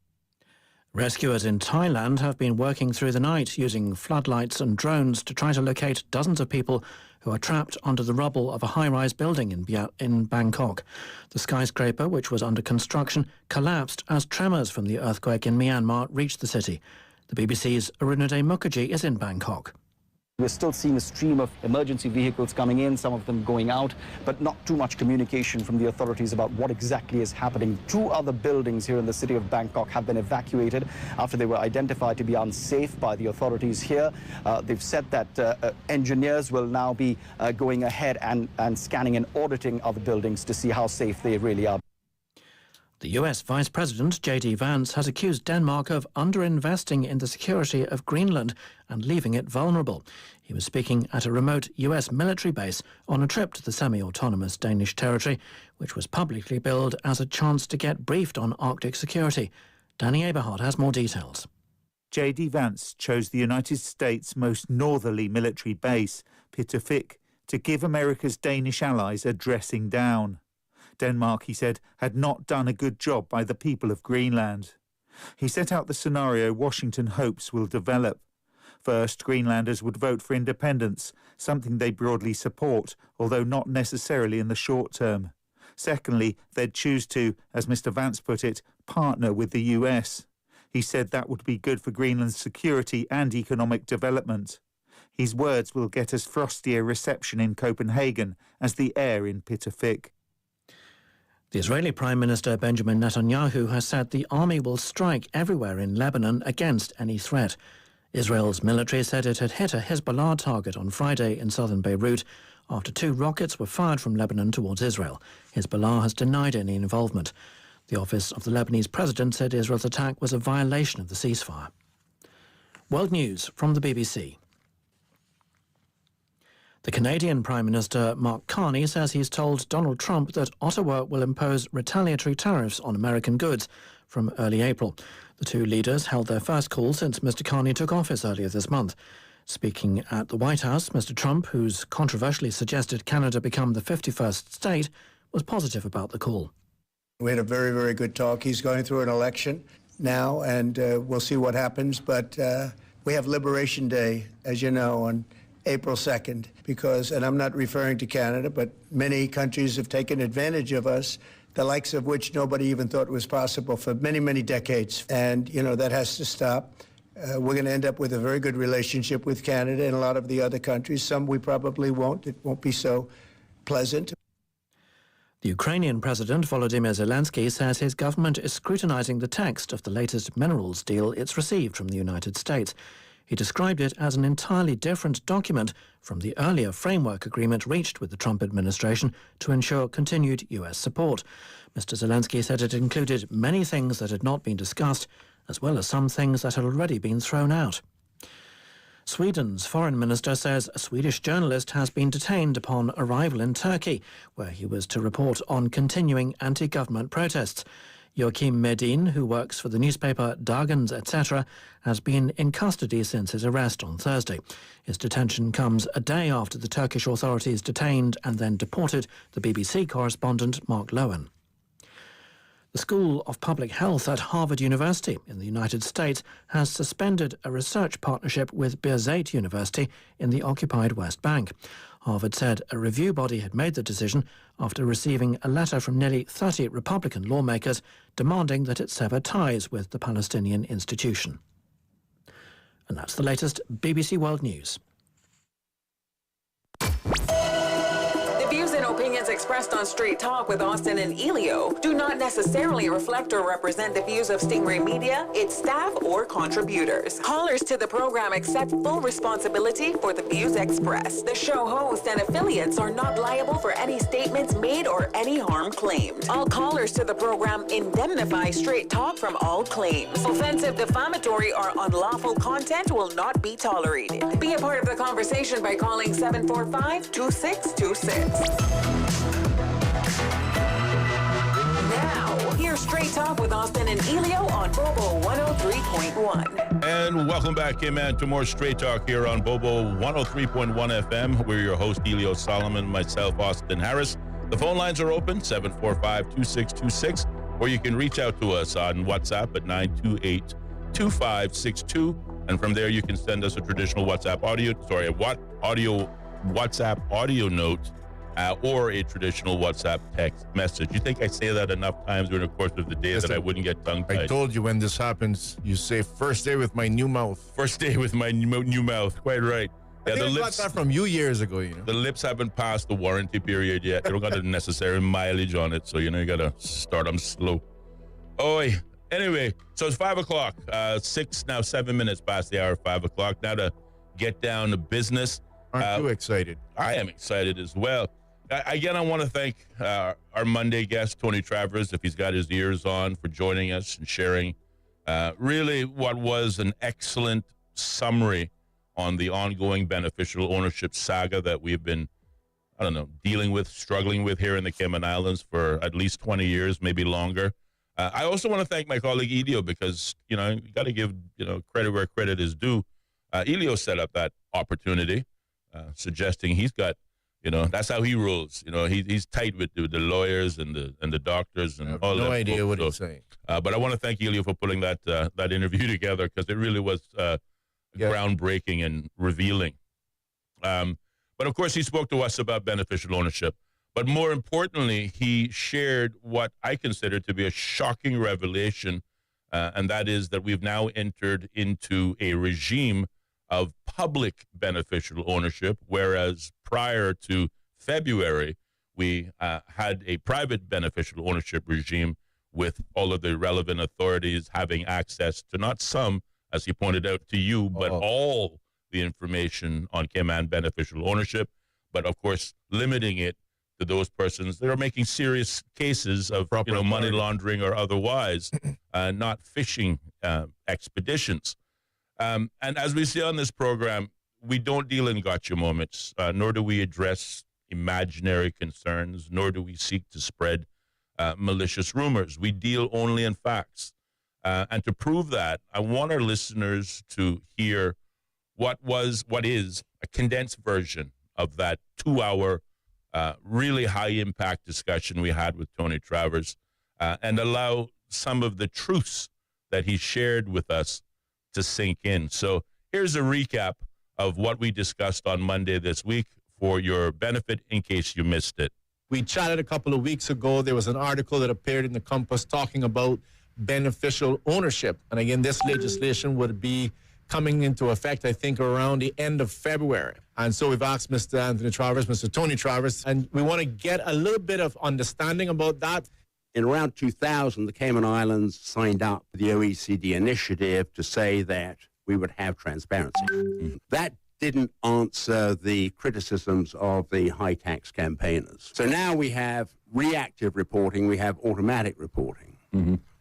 Rescuers in Thailand have been working through the night using floodlights and drones to try to locate dozens of people who are trapped under the rubble of a high-rise building in Bangkok. The skyscraper, which was under construction, collapsed as tremors from the earthquake in Myanmar reached the city. The BBC's Arunade Mukherjee is in Bangkok. We're still seeing a stream of emergency vehicles coming in, some of them going out, but not too much communication from the authorities about what exactly is happening. 2 other buildings here in the city of Bangkok have been evacuated after they were identified to be unsafe by the authorities here. They've said that engineers will now be going ahead and scanning and auditing other buildings to see how safe they really are. The US Vice President J.D. Vance has accused Denmark of underinvesting in the security of Greenland and leaving it vulnerable. He was speaking at a remote US military base on a trip to the semi-autonomous Danish territory, which was publicly billed as a chance to get briefed on Arctic security. Danny Aberhart has more details. J.D. Vance chose the United States' most northerly military base, Pitufik, to give America's Danish allies a dressing down. Denmark, he said, had not done a good job by the people of Greenland. He set out the scenario Washington hopes will develop. First, Greenlanders would vote for independence, something they broadly support, although not necessarily in the short term. Secondly, they'd choose to, as Mr. Vance put it, partner with the US. He said that would be good for Greenland's security and economic development. His words will get us frostier reception in Copenhagen as the air in Pitufik. The Israeli Prime Minister Benjamin Netanyahu has said the army will strike everywhere in Lebanon against any threat. Israel's military said it had hit a Hezbollah target on Friday in southern Beirut after 2 rockets were fired from Lebanon towards Israel. Hezbollah has denied any involvement. The office of the Lebanese president said Israel's attack was a violation of the ceasefire. World News from the BBC. The Canadian Prime Minister Mark Carney says he's told Donald Trump that Ottawa will impose retaliatory tariffs on American goods from early April. The 2 leaders held their first call since Mr. Carney took office earlier this month. Speaking at the White House, Mr. Trump, who's controversially suggested Canada become the 51st state, was positive about the call. We had a very, very good talk. He's going through an election now, and we'll see what happens. But we have Liberation Day, as you know, on April 2nd, because, and I'm not referring to Canada, but many countries have taken advantage of us, the likes of which nobody even thought was possible for many, many decades. And, you know, that has to stop. We're going to end up with a very good relationship with Canada and a lot of the other countries. Some we probably won't. It won't be so pleasant. The Ukrainian President Volodymyr Zelensky says his government is scrutinizing the text of the latest minerals deal it's received from the United States. He described it as an entirely different document from the earlier framework agreement reached with the Trump administration to ensure continued US support. Mr. Zelensky said it included many things that had not been discussed, as well as some things that had already been thrown out. Sweden's foreign minister says a Swedish journalist has been detained upon arrival in Turkey, where he was to report on continuing anti-government protests. Joachim Medin, who works for the newspaper Dagens etc., has been in custody since his arrest on Thursday. His detention comes a day after the Turkish authorities detained and then deported the BBC correspondent Mark Lowen. The School of Public Health at Harvard University in the United States has suspended a research partnership with Birzeit University in the occupied West Bank. Harvard said a review body had made the decision after receiving a letter from nearly 30 Republican lawmakers demanding that it sever ties with the Palestinian institution. And that's the latest BBC World News. Views and opinions expressed on Straight Talk with Austin and Ellio do not necessarily reflect or represent the views of Stingray Media, its staff, or contributors. Callers to the program accept full responsibility for the views expressed. The show host and affiliates are not liable for any statements made or any harm claimed. All callers to the program indemnify Straight Talk from all claims. Offensive, defamatory, or unlawful content will not be tolerated. Be a part of the conversation by calling 745-2626. Now, here's Straight Talk with Austin and Ellio on Bobo 103.1. And welcome back, man, to more Straight Talk here on Bobo 103.1 FM. We're your host, Ellio Solomon, myself, Austin Harris. The phone lines are open, 745-2626, or you can reach out to us on WhatsApp at 928-2562. And from there, you can send us a traditional WhatsApp audio note, or a traditional WhatsApp text message. You think I say that enough times during the course of the day that I wouldn't get tongue-tied? I told you when this happens, you say, first day with my new mouth. First day with my new mouth, quite right. I think I got that from you years ago, you know. The lips haven't passed the warranty period yet. They don't got the necessary mileage on it, so, you got to start them slow. Anyway, so it's 5 o'clock, 7 minutes past the hour of 5 o'clock. Now to get down to business. Aren't you excited? I am excited as well. Again, I want to thank our Monday guest, Tony Travers, if he's got his ears on, for joining us and sharing really what was an excellent summary on the ongoing beneficial ownership saga that we've been, dealing with, struggling with here in the Cayman Islands for at least 20 years, maybe longer. I also want to thank my colleague Ellio because, you got to give, credit where credit is due. Ellio set up that opportunity, suggesting he's got, that's how he rules. He's tight with the lawyers and the doctors and all that. No idea what he's saying. But I want to thank Ellio for putting that interview together because it really was groundbreaking and revealing. But of course, he spoke to us about beneficial ownership. But more importantly, he shared what I consider to be a shocking revelation, and that is that we've now entered into a regime of public beneficial ownership, whereas prior to February, we had a private beneficial ownership regime with all of the relevant authorities having access to not some, as he pointed out to you, but all the information on Cayman beneficial ownership, but of course limiting it to those persons that are making serious cases of money laundering or otherwise, not fishing expeditions. And as we see on this program, we don't deal in gotcha moments, nor do we address imaginary concerns, nor do we seek to spread malicious rumors. We deal only in facts. And to prove that, I want our listeners to hear what is a condensed version of that 2-hour really high-impact discussion we had with Tony Travers, and allow some of the truths that he shared with us to sink in. So here's a recap of what we discussed on Monday this week for your benefit in case you missed it. We chatted a couple of weeks ago. There was an article that appeared in the Compass talking about beneficial ownership. And again, this legislation would be coming into effect, I think, around the end of February. And so we've asked Mr. Anthony Travers, Mr. Tony Travers, and we want to get a little bit of understanding about that. In around 2000, the Cayman Islands signed up for the OECD initiative to say that we would have transparency. That didn't answer the criticisms of the high-tax campaigners. So now we have reactive reporting, we have automatic reporting.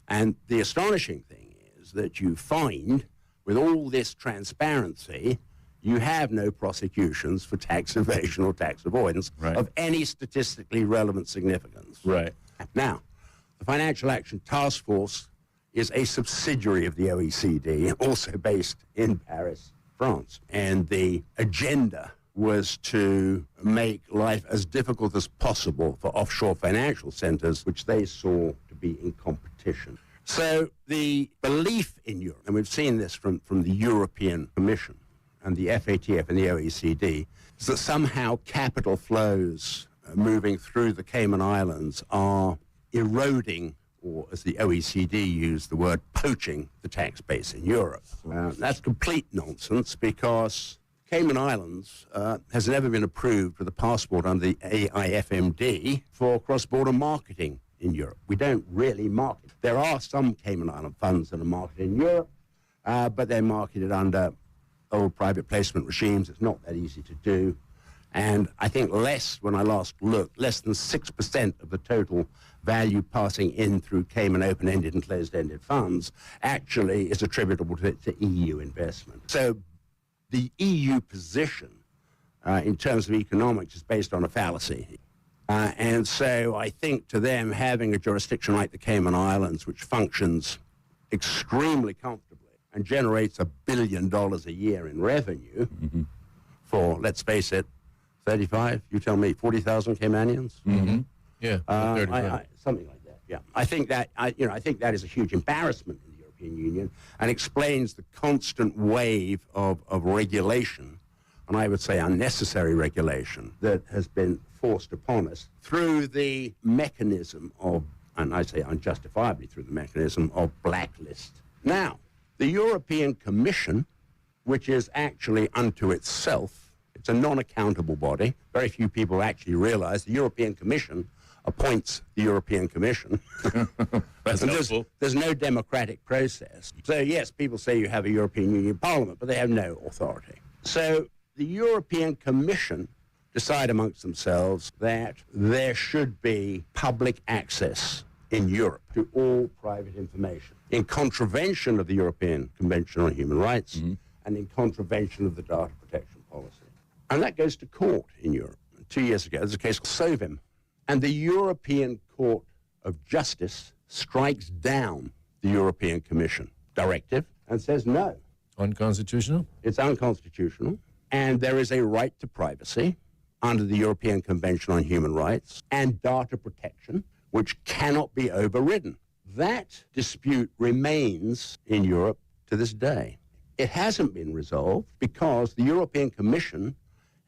And the astonishing thing is that you find, with all this transparency, you have no prosecutions for tax evasion or tax avoidance of any statistically relevant significance. Now, the Financial Action Task Force is a subsidiary of the OECD, also based in Paris, France. And the agenda was to make life as difficult as possible for offshore financial centers, which they saw to be in competition. So the belief in Europe, and we've seen this from the European Commission and the FATF and the OECD, is that somehow capital flows moving through the Cayman Islands are eroding, or as the OECD used the word, poaching the tax base in Europe. That's complete nonsense because Cayman Islands has never been approved with a passport under the AIFMD for cross-border marketing in Europe. We don't really market. There are some Cayman Island funds that are marketed in Europe, but they're marketed under old private placement regimes. It's not that easy to do. And I think when I last looked, less than 6% of the total value passing in through Cayman open-ended and closed-ended funds actually is attributable to EU investment. So the EU position in terms of economics is based on a fallacy. And so I think to them, having a jurisdiction like the Cayman Islands, which functions extremely comfortably and generates $1 billion a year in revenue for, let's face it, 35, you tell me, 40,000 Caymanians? Yeah, something like that. Yeah, I think that I think that is a huge embarrassment in the European Union and explains the constant wave of regulation, and I would say unnecessary regulation, that has been forced upon us through the mechanism of, and I say unjustifiably through the mechanism of blacklist. Now, the European Commission, which is actually unto itself It's a non-accountable body. Very few people actually realize the European Commission appoints the European Commission. That's helpful. There's no democratic process. So, yes, people say you have a European Union Parliament, but they have no authority. So the European Commission decide amongst themselves that there should be public access in Europe to all private information, in contravention of the European Convention on Human Rights and in contravention of the data protection policy. And that goes to court in Europe. 2 years ago, there's a case called Sovim. And the European Court of Justice strikes down the European Commission directive and says no. Unconstitutional? It's unconstitutional. And there is a right to privacy under the European Convention on Human Rights and data protection, which cannot be overridden. That dispute remains in Europe to this day. It hasn't been resolved because the European Commission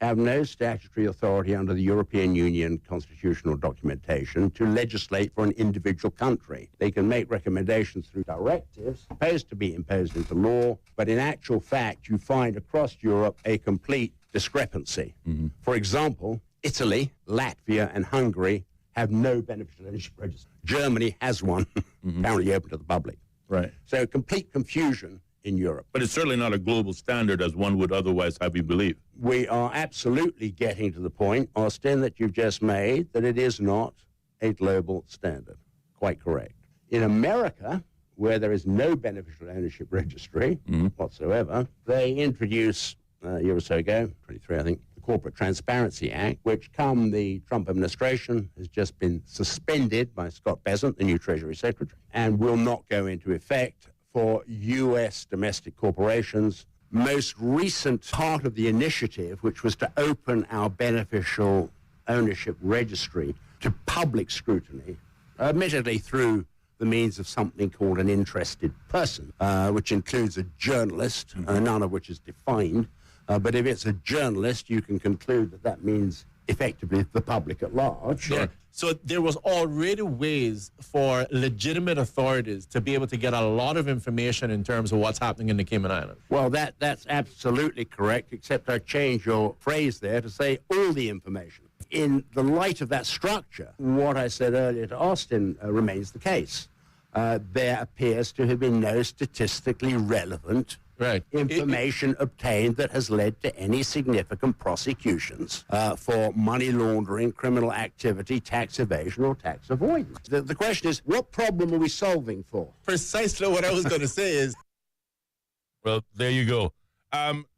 have no statutory authority under the European Union constitutional documentation to legislate for an individual country. They can make recommendations through directives supposed to be imposed into law, but in actual fact, you find across Europe a complete discrepancy. For example, Italy, Latvia, and Hungary have no beneficial ownership register. Germany has one, apparently open to the public. Right. So complete confusion in Europe. But it's certainly not a global standard as one would otherwise have you believe. We are absolutely getting to the point, Austin, that you've just made, that it is not a global standard. Quite correct. In America, where there is no beneficial ownership registry whatsoever, they introduced a year or so ago, 23 I think, the Corporate Transparency Act, which come the Trump administration has just been suspended by Scott Bessent, the new Treasury Secretary, and will not go into effect for U.S. domestic corporations. Most recent part of the initiative, which was to open our beneficial ownership registry to public scrutiny, admittedly through the means of something called an interested person, which includes a journalist, none of which is defined. But if it's a journalist, you can conclude that that means effectively the public at large. Yeah. So there was already ways for legitimate authorities to be able to get a lot of information in terms of what's happening in the Cayman Islands. Well, that's absolutely correct, except I changed your phrase there to say all the information. In the light of that structure, what I said earlier to Austin remains the case. There appears to have been no statistically relevant information obtained that has led to any significant prosecutions for money laundering, criminal activity, tax evasion, or tax avoidance. The question is, what problem are we solving for? Precisely what I was going to say is... Well, there you go.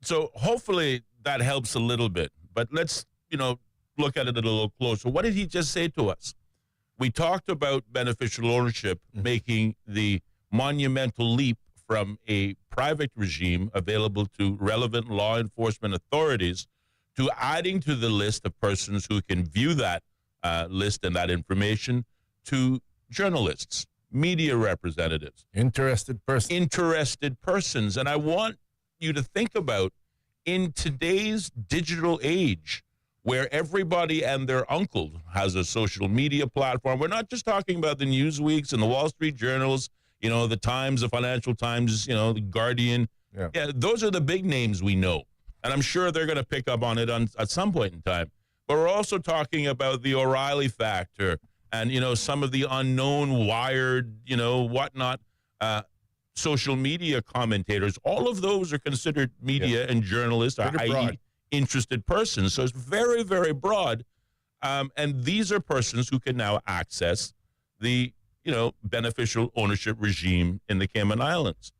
So hopefully that helps a little bit. But let's, look at it a little closer. What did he just say to us? We talked about beneficial ownership making the monumental leap from a private regime available to relevant law enforcement authorities to adding to the list of persons who can view that list and that information to journalists, media representatives. Interested persons. And I want you to think about, in today's digital age, where everybody and their uncle has a social media platform, we're not just talking about the Newsweeks and the Wall Street Journals, the Times, the Financial Times, the Guardian. Yeah, those are the big names we know. And I'm sure they're going to pick up on it at some point in time. But we're also talking about the O'Reilly factor and, some of the unknown, wired, whatnot, social media commentators. All of those are considered media and journalists, i.e. interested persons. So it's very, very broad. And these are persons who can now access the beneficial ownership regime in the Cayman Islands.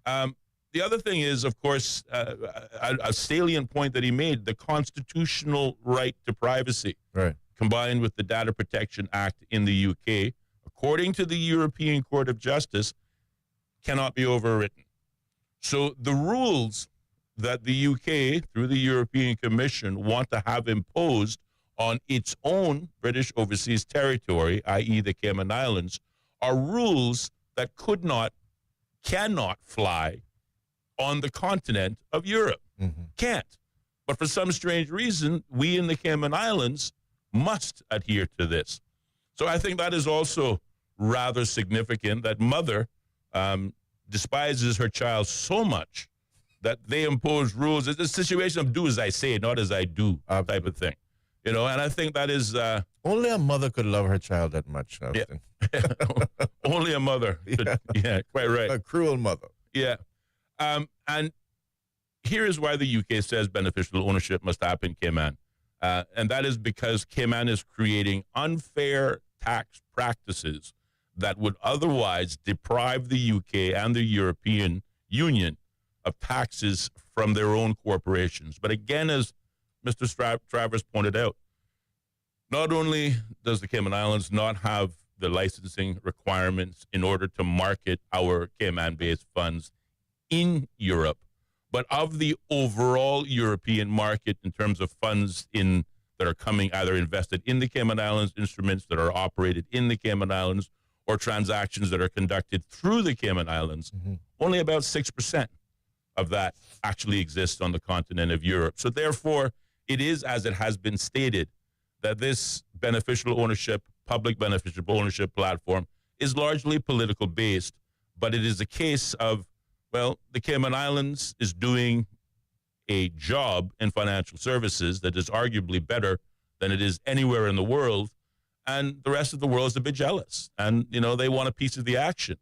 The other thing is, of course, a salient point that he made, the constitutional right to privacy, combined with the Data Protection Act in the UK, according to the European Court of Justice, cannot be overwritten. So the rules that the UK, through the European Commission, want to have imposed on its own British overseas territory, i.e. the Cayman Islands, are rules that cannot fly on the continent of Europe. Can't. But for some strange reason, we in the Cayman Islands must adhere to this. So I think that is also rather significant, that mother despises her child so much that they impose rules. It's a situation of do as I say, not as I do type of thing. You know, and I think that is... only a mother could love her child that much, Austin. Yeah. Only a mother could, yeah, quite right. A cruel mother. Yeah. And here is why the UK says beneficial ownership must happen in Cayman. And that is because Cayman is creating unfair tax practices that would otherwise deprive the UK and the European Union of taxes from their own corporations. But again, as Mr. Travers pointed out, not only does the Cayman Islands not have the licensing requirements in order to market our Cayman-based funds in Europe, but of the overall European market in terms of funds that are coming either invested in the Cayman Islands, instruments that are operated in the Cayman Islands, or transactions that are conducted through the Cayman Islands, only about 6% of that actually exists on the continent of Europe. So therefore, it is, as it has been stated, that this beneficial ownership, public beneficial ownership platform is largely political based, but it is a case of, well, the Cayman Islands is doing a job in financial services that is arguably better than it is anywhere in the world, and the rest of the world is a bit jealous, and, you know, they want a piece of the action.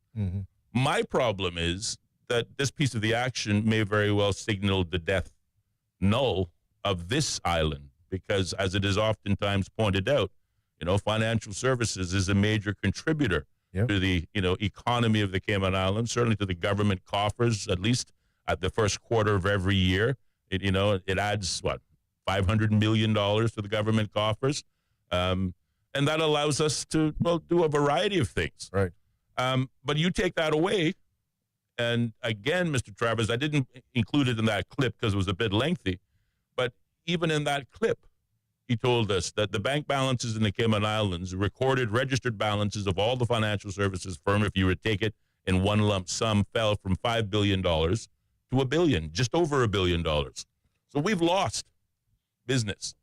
My problem is that this piece of the action may very well signal the death knell of this island, because as it is oftentimes pointed out, you know, financial services is a major contributor to the, you know, economy of the Cayman Islands, certainly to the government coffers, at least at the first quarter of every year. It, you know, it adds, what, $500 million to the government coffers. And that allows us to, well, do a variety of things. Right. But you take that away, and again, Mr. Travers, I didn't include it in that clip because it was a bit lengthy, but even in that clip, he told us that the bank balances in the Cayman Islands, recorded registered balances of all the financial services firm, if you were to take it in one lump sum, fell from $5 billion to $1 billion, just over $1 billion. So we've lost business.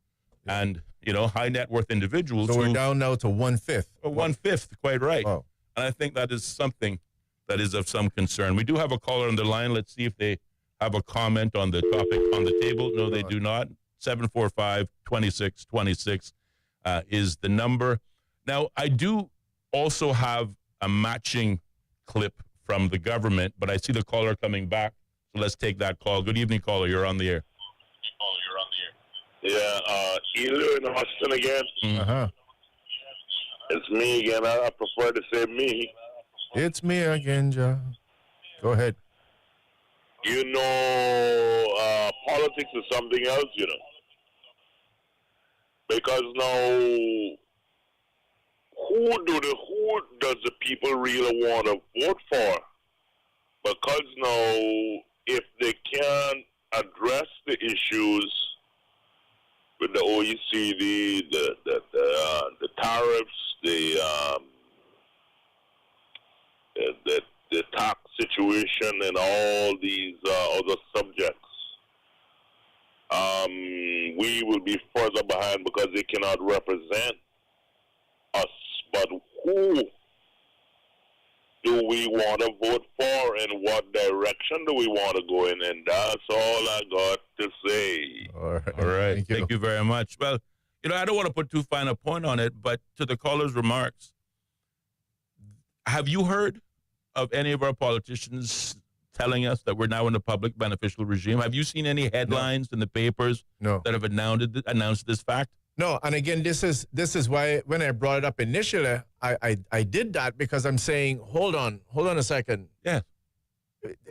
And, you know, high net worth individuals. So we're down now to 1/5. 1/5, quite right. Wow. And I think that is something that is of some concern. We do have a caller on the line. Let's see if they have a comment on the topic on the table. No, they do not. 745-2626 is the number. Now, I do also have a matching clip from the government, but I see the caller coming back. So let's take that call. Good evening, caller. You're on the air. Yeah, Ellio in Austin again. It's me again. I prefer to say me. It's me again, John. Go ahead. You know, politics is something else, you know. Because now, who does the people really want to vote for? Because now, if they can't address the issues with the OECD, the tariffs, the tax situation, and all these other subjects, we will be further behind because they cannot represent us. But who do we want to vote for, and what direction do we want to go in? And that's all I got to say. All right. Thank you very much. Well, you know, I don't want to put too fine a point on it, but to the caller's remarks, have you heard of any of our politicians telling us that we're now in a public beneficial regime? Have you seen any headlines in the papers that have announced this fact? No, and again, this is why when I brought it up initially, I did that because I'm saying, hold on a second. Yeah.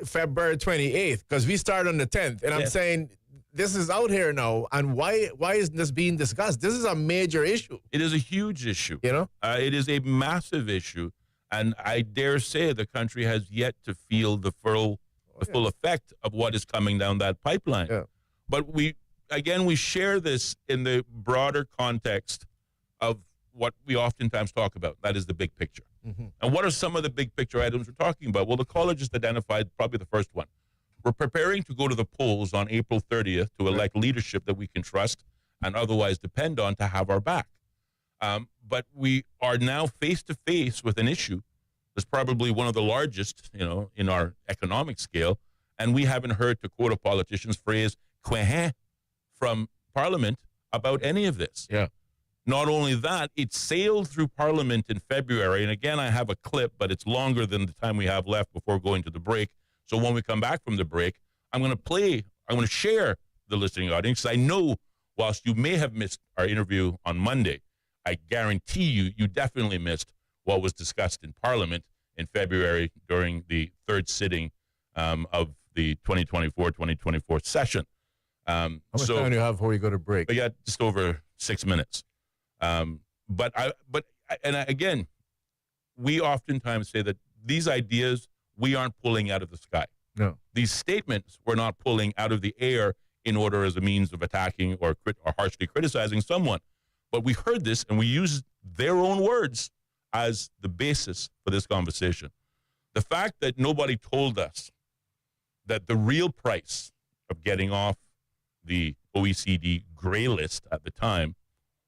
February 28th, because we start on the 10th, and I'm saying this is out here now, and why isn't this being discussed? This is a major issue. It is a huge issue. You know, it is a massive issue, and I dare say the country has yet to feel the full effect of what is coming down that pipeline. Yeah. But we share this in the broader context of what we oftentimes talk about. That is the big picture. And what are some of the big picture items we're talking about? Well, the caller just identified probably the first one. We're preparing to go to the polls on April 30th to elect leadership that we can trust and otherwise depend on to have our back. But we are now face to face with an issue that's probably one of the largest, you know, in our economic scale, And we haven't heard, to quote a politician's phrase, "Quehen," from Parliament about any of this. Yeah. Not only that, it sailed through Parliament in February. And again, I have a clip, but it's longer than the time we have left before going to the break. So when we come back from the break, I'm going to share the listening audience. I know whilst you may have missed our interview on Monday, I guarantee you definitely missed what was discussed in Parliament in February during the third sitting of the 2024 session. How much time do you have before we go to break? We got just over 6 minutes. Again, we oftentimes say that these ideas we aren't pulling out of the sky. No. These statements we're not pulling out of the air in order as a means of attacking or harshly criticizing someone. But we heard this and we used their own words as the basis for this conversation. The fact that nobody told us that the real price of getting off the OECD gray list at the time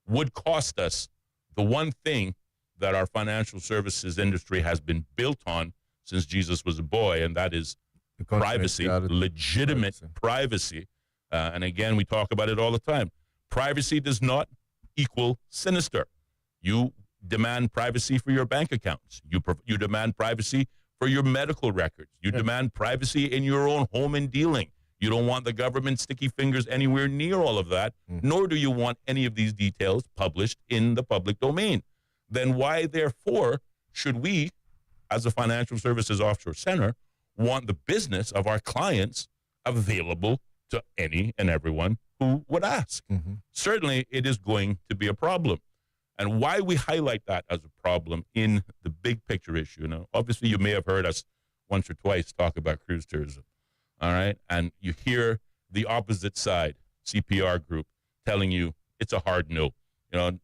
would cost us the one thing that our financial services industry has been built on since Jesus was a boy, and that is privacy, legitimate privacy. And again, we talk about it all the time. Privacy does not equal sinister. You demand privacy for your bank accounts. You demand privacy for your medical records. You demand privacy in your own home and dealing. You don't want the government sticky fingers anywhere near all of that, nor do you want any of these details published in the public domain. Then why, therefore, should we, as a financial services offshore center, want the business of our clients available to any and everyone who would ask? Certainly, it is going to be a problem. And why we highlight that as a problem in the big picture issue. Now, obviously, you may have heard us once or twice talk about cruise tourism. All right. And you hear the opposite side, CPR group, telling you it's a hard no. You know,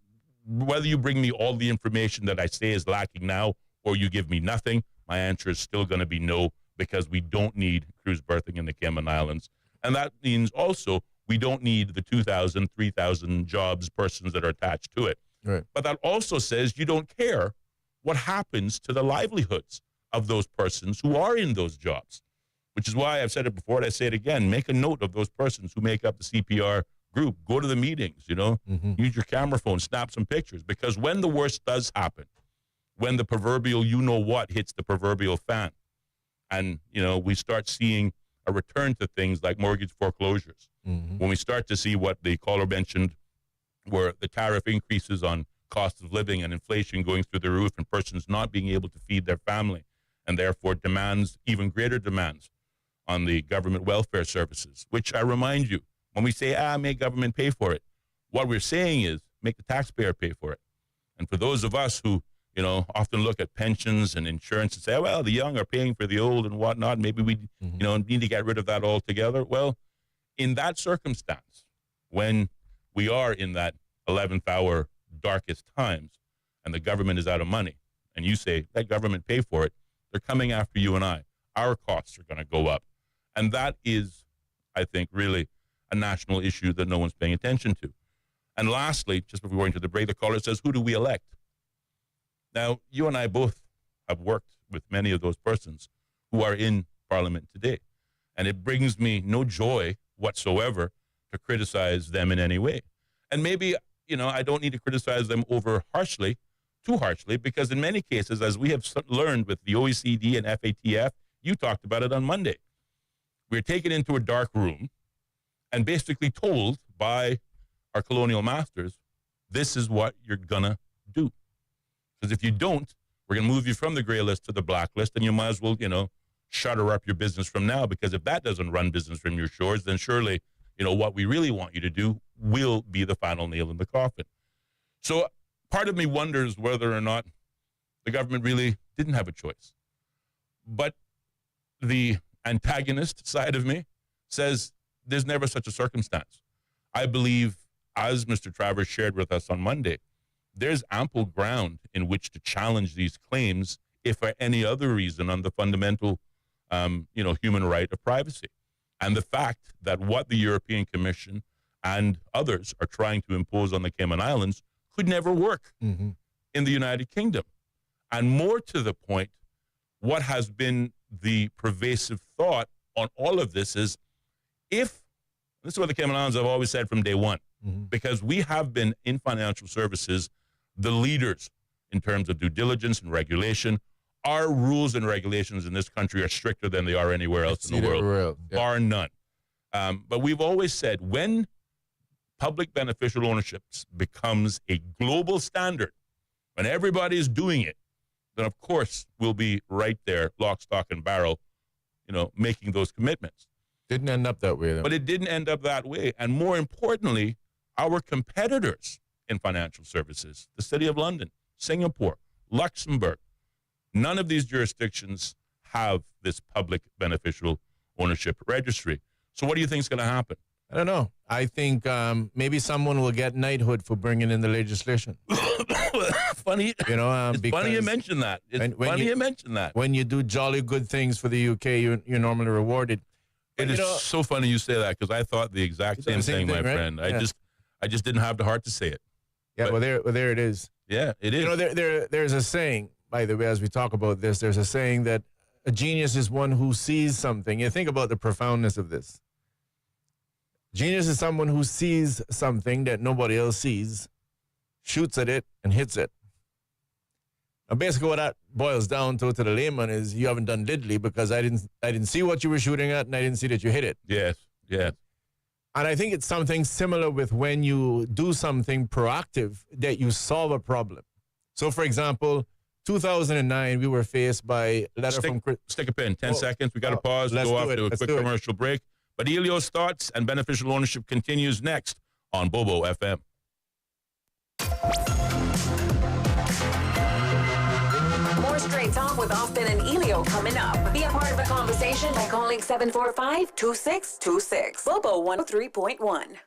whether you bring me all the information that I say is lacking now or you give me nothing, my answer is still going to be no, because we don't need cruise berthing in the Cayman Islands. And that means also we don't need the 2,000, 3,000 jobs, persons that are attached to it. Right. But that also says you don't care what happens to the livelihoods of those persons who are in those jobs. Which is why I've said it before and I say it again, make a note of those persons who make up the CPR group. Go to the meetings, use your camera phone, snap some pictures. Because when the worst does happen, when the proverbial you-know-what hits the proverbial fan, and, we start seeing a return to things like mortgage foreclosures, when we start to see what the caller mentioned were the tariff increases on cost of living and inflation going through the roof and persons not being able to feed their family, and therefore demands, even greater demands, on the government welfare services, which I remind you, when we say, make government pay for it, what we're saying is make the taxpayer pay for it. And for those of us who, often look at pensions and insurance and say, well, the young are paying for the old and whatnot, maybe we, need to get rid of that altogether. Well, in that circumstance, when we are in that 11th hour darkest times and the government is out of money, and you say, let government pay for it, they're coming after you and I. Our costs are going to go up. And that is, I think, really a national issue that no one's paying attention to. And lastly, just before going to the break, the caller says, who do we elect? Now, you and I both have worked with many of those persons who are in Parliament today. And it brings me no joy whatsoever to criticize them in any way. And maybe, I don't need to criticize them too harshly, because in many cases, as we have learned with the OECD and FATF, you talked about it on Monday. We're taken into a dark room and basically told by our colonial masters, this is what you're going to do. Because if you don't, we're going to move you from the gray list to the black list, and you might as well, shutter up your business from now, because if that doesn't run business from your shores, then surely, what we really want you to do will be the final nail in the coffin. So part of me wonders whether or not the government really didn't have a choice. But the antagonist side of me says there's never such a circumstance. I believe, as Mr. Travers shared with us on Monday, there's ample ground in which to challenge these claims, if for any other reason, on the fundamental, human right of privacy. And the fact that what the European Commission and others are trying to impose on the Cayman Islands could never work in the United Kingdom. And more to the point, what has been the pervasive thought on all of this is this is what the Cayman Islands have always said from day one, because we have been in financial services the leaders in terms of due diligence and regulation. Our rules and regulations in this country are stricter than they are anywhere else in the world, bar none. But we've always said when public beneficial ownership becomes a global standard, when everybody is doing it, then of course we'll be right there, lock, stock, and barrel, making those commitments. Didn't end up that way, though. But it didn't end up that way. And more importantly, our competitors in financial services, the City of London, Singapore, Luxembourg, none of these jurisdictions have this public beneficial ownership registry. So what do you think is going to happen? I don't know. I think maybe someone will get knighthood for bringing in the legislation. Funny, it's funny you mention that. You mention that. When you do jolly good things for the UK, you're normally rewarded. It is so funny you say that, because I thought the exact same thing, my friend. Right? I just didn't have the heart to say it. Yeah, well, there it is. Yeah, it is. There's a saying, by the way, as we talk about this, there's a saying that a genius is one who sees something. You think about the profoundness of this. Genius is someone who sees something that nobody else sees, shoots at it, and hits it. Now, basically, what that boils down to the layman is you haven't done diddly, because I didn't see what you were shooting at, and I didn't see that you hit it. Yes. And I think it's something similar with when you do something proactive that you solve a problem. So, for example, 2009, we were faced by a letter from... Stick a pin, 10 seconds. We got to pause, go off to a quick commercial break. But Ellio's thoughts and beneficial ownership continues next on Bobo FM. More Straight Talk with Austin and Ellio coming up. Be a part of the conversation by calling 745-2626. Bobo 103.1.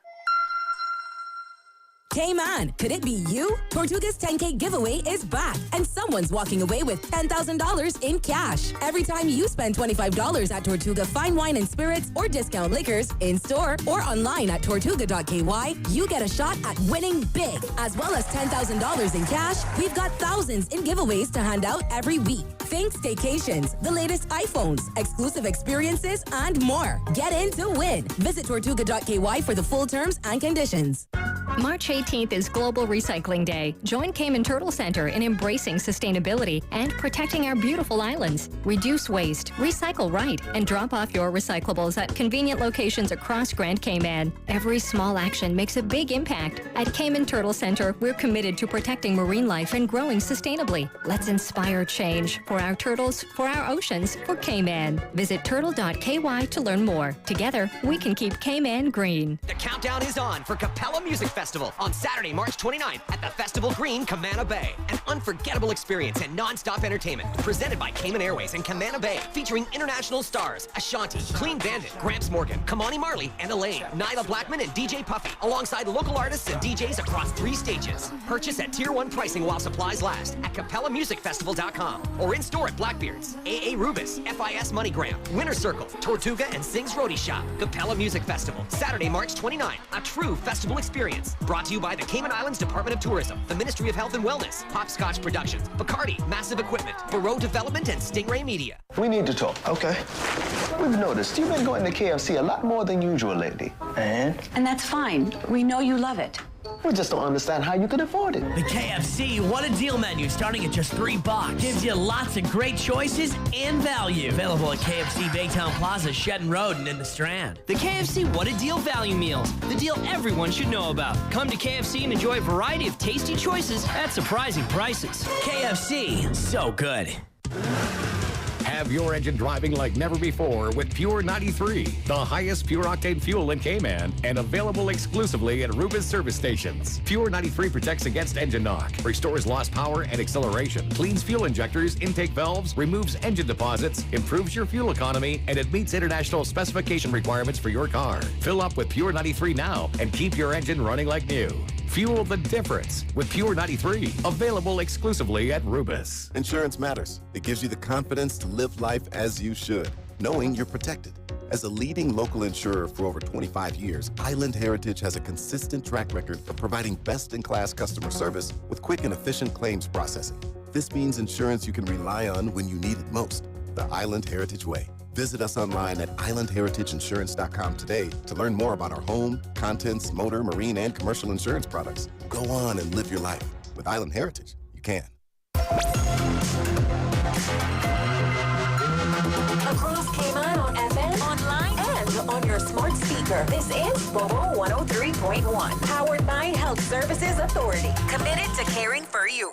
K-Man, could it be you? Tortuga's 10K giveaway is back, and someone's walking away with $10,000 in cash. Every time you spend $25 at Tortuga Fine Wine and Spirits or discount liquors, in-store or online at tortuga.ky, you get a shot at winning big. As well as $10,000 in cash, we've got thousands in giveaways to hand out every week. Think staycations, the latest iPhones, exclusive experiences, and more. Get in to win. Visit tortuga.ky for the full terms and conditions. March 18th is Global Recycling Day. Join Cayman Turtle Center in embracing sustainability and protecting our beautiful islands. Reduce waste, recycle right, and drop off your recyclables at convenient locations across Grand Cayman. Every small action makes a big impact. At Cayman Turtle Center, we're committed to protecting marine life and growing sustainably. Let's inspire change for our turtles, for our oceans, for Cayman. Visit turtle.ky to learn more. Together, we can keep Cayman green. The countdown is on for Capella Music Festival on Saturday, March 29th at the Festival Green, Camana Bay. An unforgettable experience and non-stop entertainment presented by Cayman Airways and Camana Bay, featuring international stars Ashanti, Clean Bandit, Gramps Morgan, Kamani Marley, and Elaine, Nyla Blackman, and DJ Puffy, alongside local artists and DJs across 3 stages. Purchase at Tier 1 pricing while supplies last at CapellaMusicFestival.com or in-store at Blackbeard's, AA Rubis, FIS MoneyGram, Winter Circle, Tortuga, and Sings Roadie Shop. Capella Music Festival, Saturday, March 29th. A true festival experience. Brought to you by the Cayman Islands Department of Tourism, the Ministry of Health and Wellness, Hopscotch Productions, Bacardi, Massive Equipment, Barreau Development, and Stingray Media. We need to talk. Okay. We've noticed you've been going to KFC a lot more than usual lately. And that's fine. We know you love it. We just don't understand how you could afford it. The KFC What a Deal menu starting at just $3. Gives you lots of great choices and value. Available at KFC Baytown Plaza, Shetton Road, and in the Strand. The KFC What a Deal value meals. The deal everyone should know about. Come to KFC and enjoy a variety of tasty choices at surprising prices. KFC, so good. Have your engine driving like never before with Pure 93, the highest pure octane fuel in Cayman, and available exclusively at Rubis service stations. Pure 93 protects against engine knock, restores lost power and acceleration, cleans fuel injectors, intake valves, removes engine deposits, improves your fuel economy, and it meets international specification requirements for your car. Fill up with Pure 93 now and keep your engine running like new. Fuel the difference with Pure 93, available exclusively at Rubis. Insurance matters. It gives you the confidence to live life as you should, knowing you're protected. As a leading local insurer for over 25 years, Island Heritage has a consistent track record of providing best-in-class customer service with quick and efficient claims processing. This means insurance you can rely on when you need it most. The Island Heritage Way. Visit us online at islandheritageinsurance.com today to learn more about our home, contents, motor, marine, and commercial insurance products. Go on and live your life. With Island Heritage, you can. Across Cayman on FM, online, and on your smart speaker. This is Bobo 103.1, powered by Health Services Authority, committed to caring for you.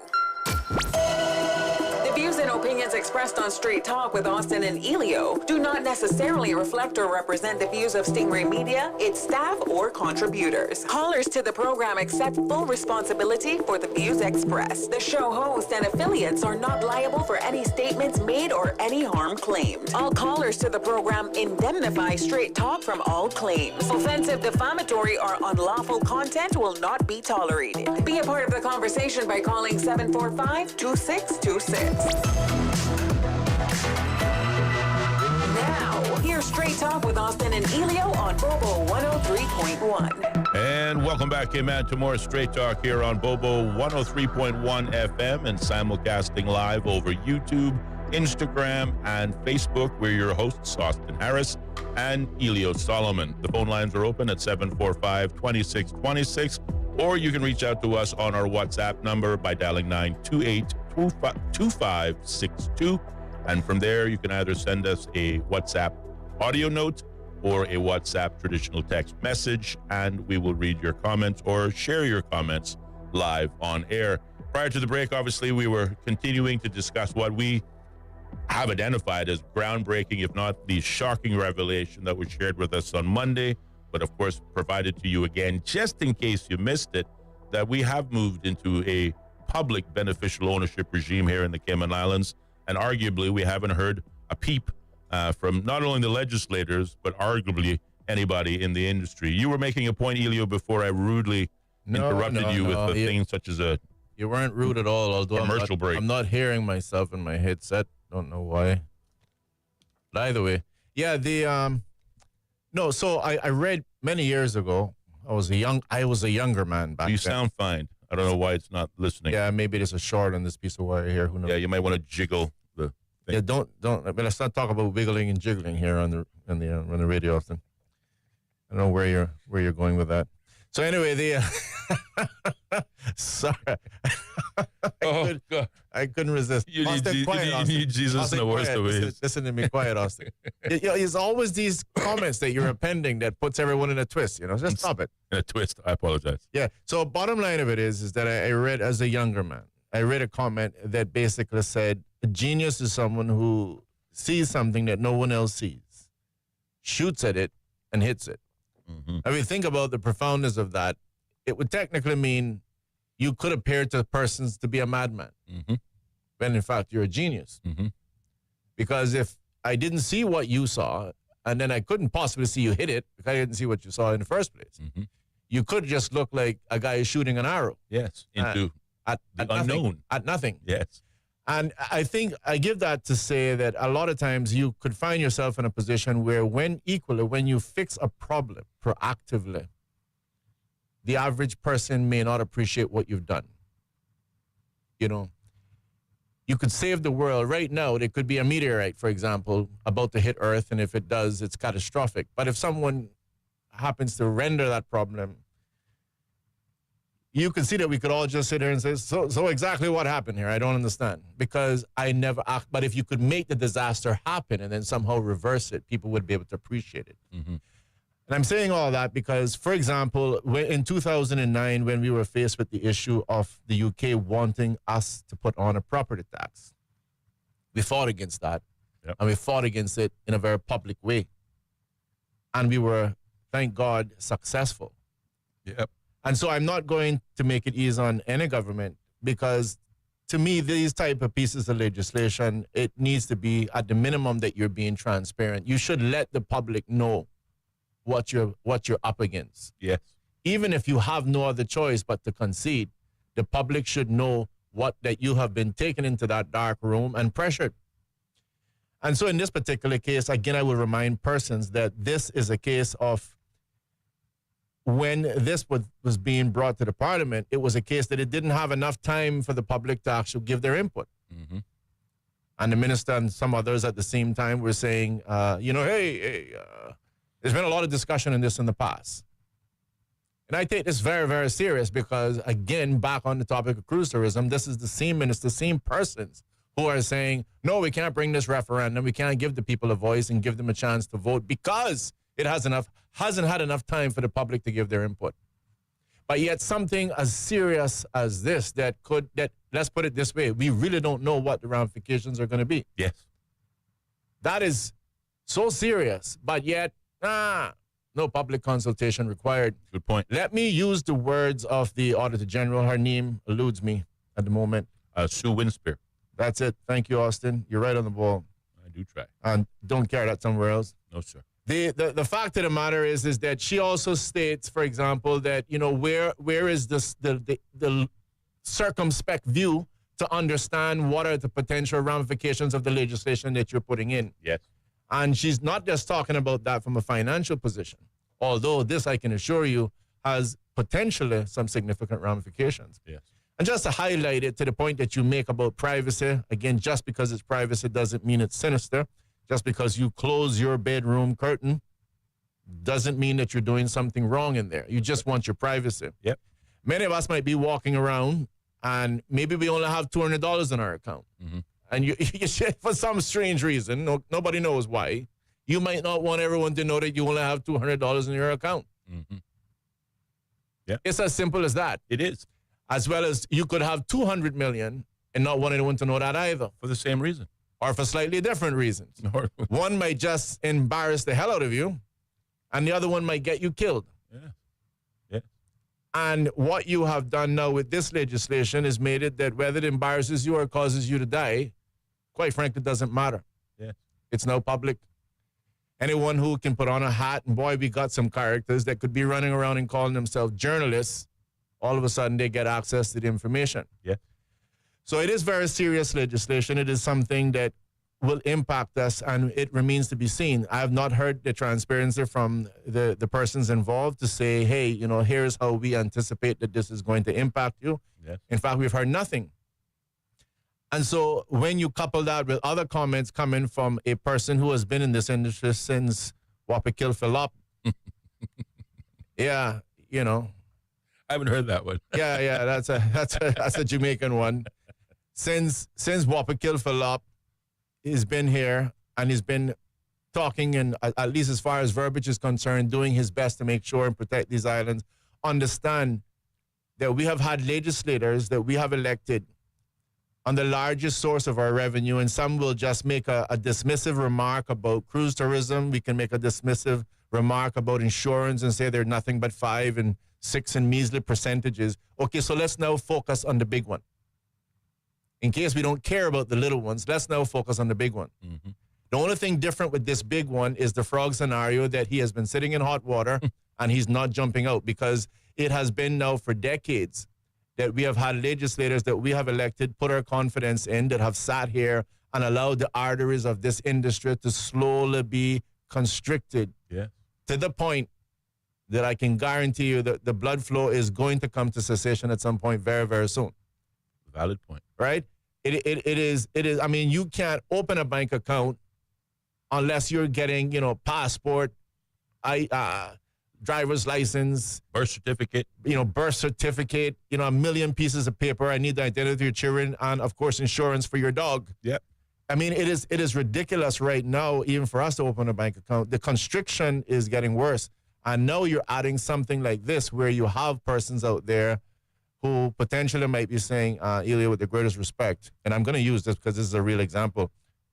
The views and opinions expressed on Straight Talk with Austin and Ellio do not necessarily reflect or represent the views of Stingray Media, its staff, or contributors. Callers to the program accept full responsibility for the views expressed. The show host and affiliates are not liable for any statements made or any harm claimed. All callers to the program indemnify Straight Talk from all claims. Offensive, defamatory, or unlawful content will not be tolerated. Be a part of the conversation by calling 745-2626. Now, here's Straight Talk with Austin and Ellio on Bobo 103.1. And welcome back, Cayman, to more Straight Talk here on Bobo 103.1 FM and simulcasting live over YouTube, Instagram, and Facebook. We're your hosts, Austin Harris and Ellio Solomon. The phone lines are open at 745-2626, or you can reach out to us on our WhatsApp number by dialing 928-2562. And from there, you can either send us a WhatsApp audio note or a WhatsApp traditional text message, and we will read your comments or share your comments live on air. Prior to the break, obviously, we were continuing to discuss what we have identified as groundbreaking, if not the shocking revelation that was shared with us on Monday, but of course provided to you again, just in case you missed it, that we have moved into a public beneficial ownership regime here in the Cayman Islands. And arguably, we haven't heard a peep from not only the legislators, but arguably anybody in the industry. You were making a point, Ellio, before I rudely interrupted you with a thing such as a You weren't rude at all, although commercial break. I'm not hearing myself in my headset. Don't know why. But either way, yeah, no, so I read many years ago. I was a younger man back then. You sound fine. I don't know why it's not listening. Yeah, maybe there's a short on this piece of wire here. Who knows? Yeah, you might want to jiggle the thing. Yeah, don't. But let's not talk about wiggling and jiggling here on the radio often. I don't know where you're going with that. So anyway, sorry, I couldn't resist. You need Jesus in the worst of ways. Listen to me, quiet, Austin. It's always these comments that you're appending that puts everyone in a twist. Just stop it. In a twist. I apologize. Yeah. So bottom line of it is that I read as a younger man. I read a comment that basically said, a genius is someone who sees something that no one else sees, shoots at it, and hits it. Mm-hmm. I mean, think about the profoundness of that. It would technically mean you could appear to persons to be a madman, mm-hmm. when in fact you're a genius. Mm-hmm. Because if I didn't see what you saw, and then I couldn't possibly see you hit it because I didn't see what you saw in the first place, mm-hmm. you could just look like a guy shooting an arrow. Yes, into at the nothing, unknown. At nothing. Yes. And I think I give that to say that a lot of times you could find yourself in a position where when you fix a problem proactively, the average person may not appreciate what you've done. You could save the world. Right now, there could be a meteorite, for example, about to hit Earth, and if it does, it's catastrophic. But if someone happens to render that problem, you can see that we could all just sit here and say, so exactly what happened here? I don't understand. Because I never act. But if you could make the disaster happen and then somehow reverse it, people would be able to appreciate it. Mm-hmm. And I'm saying all that because, for example, in 2009, when we were faced with the issue of the UK wanting us to put on a property tax, we fought against that. Yep. And we fought against it in a very public way. And we were, thank God, successful. Yep. And so I'm not going to make it easy on any government because, to me, these type of pieces of legislation, it needs to be at the minimum that you're being transparent. You should let the public know what you're up against. Yes. Even if you have no other choice but to concede, the public should know that you have been taken into that dark room and pressured. And so in this particular case, again, I will remind persons that this is a case of when this was being brought to the parliament, it was a case that it didn't have enough time for the public to actually give their input. Mm-hmm. And the minister and some others at the same time were saying, there's been a lot of discussion on this in the past. And I take this very, very serious because, again, back on the topic of cruise tourism, this is the same minister, same persons who are saying, no, we can't bring this referendum. We can't give the people a voice and give them a chance to vote because it hasn't had enough time for the public to give their input. But yet something as serious as this let's put it this way, we really don't know what the ramifications are going to be. Yes. That is so serious, but yet, no public consultation required. Good point. Let me use the words of the Auditor General. Her name eludes me at the moment. Sue Winspear. That's it. Thank you, Austin. You're right on the ball. I do try. And don't carry that somewhere else. No, sir. The fact of the matter is that she also states, for example, that, where is this the circumspect view to understand what are the potential ramifications of the legislation that you're putting in. Yes. And she's not just talking about that from a financial position, although this, I can assure you, has potentially some significant ramifications. Yes. And just to highlight it to the point that you make about privacy, again, just because it's privacy doesn't mean it's sinister. Just because you close your bedroom curtain doesn't mean that you're doing something wrong in there. You just want your privacy. Yep. Many of us might be walking around and maybe we only have $200 in our account. Mm-hmm. And you for some strange reason, nobody knows why, you might not want everyone to know that you only have $200 in your account. Mm-hmm. Yeah. It's as simple as that. It is. As well as you could have 200 million and not want anyone to know that either. For the same reason. Or for slightly different reasons. One might just embarrass the hell out of you, and the other one might get you killed. Yeah. Yeah. And what you have done now with this legislation is made it that whether it embarrasses you or causes you to die, quite frankly, doesn't matter. Yeah. It's now public. Anyone who can put on a hat, and boy, we got some characters that could be running around and calling themselves journalists, all of a sudden they get access to the information. Yeah. So it is very serious legislation. It is something that will impact us, and it remains to be seen. I have not heard the transparency from the persons involved to say, hey, here's how we anticipate that this is going to impact you. Yes. In fact, we've heard nothing. And so when you couple that with other comments coming from a person who has been in this industry since Wapikil Philip, yeah, I haven't heard that one. Yeah, that's a Jamaican one. Since Wapikil Philip has been here and he's been talking, and at least as far as verbiage is concerned, doing his best to make sure and protect these islands, understand that we have had legislators that we have elected on the largest source of our revenue, and some will just make a dismissive remark about cruise tourism. We can make a dismissive remark about insurance and say they're nothing but 5 and 6 and measly percentages. Okay, so let's now focus on the big one. In case we don't care about the little ones, let's now focus on the big one. Mm-hmm. The only thing different with this big one is the frog scenario, that he has been sitting in hot water and he's not jumping out, because it has been now for decades that we have had legislators that we have elected, put our confidence in, that have sat here and allowed the arteries of this industry to slowly be constricted to the point that I can guarantee you that the blood flow is going to come to cessation at some point very, very soon. Valid point. Right? It is. I mean, you can't open a bank account unless you're getting, passport, driver's license, birth certificate, a million pieces of paper. I need the identity of your children, and of course, insurance for your dog. Yep. I mean, it is ridiculous right now, even for us to open a bank account. The constriction is getting worse. And now you're adding something like this, where you have persons out there who potentially might be saying, Ellio, with the greatest respect, and I'm going to use this because this is a real example.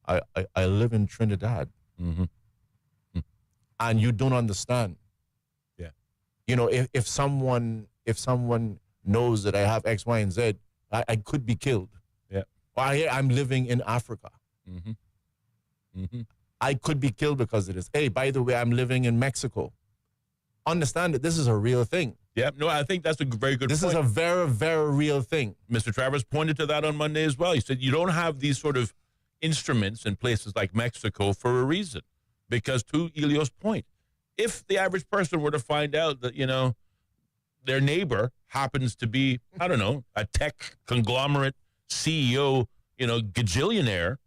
I live in Trinidad, and you don't understand. Yeah. If someone knows that I have X, Y, and Z, I could be killed. Yeah. Or I'm living in Africa. Mm-hmm. Mm-hmm. I could be killed because of this. Hey, by the way, I'm living in Mexico. Understand that this is a real thing. Yeah, no, I think that's a very good point. This is a very, very real thing. Mr. Travers pointed to that on Monday as well. He said you don't have these sort of instruments in places like Mexico for a reason. Because to Ellio's point, if the average person were to find out that, their neighbor happens to be, I don't know, a tech conglomerate CEO, gajillionaire,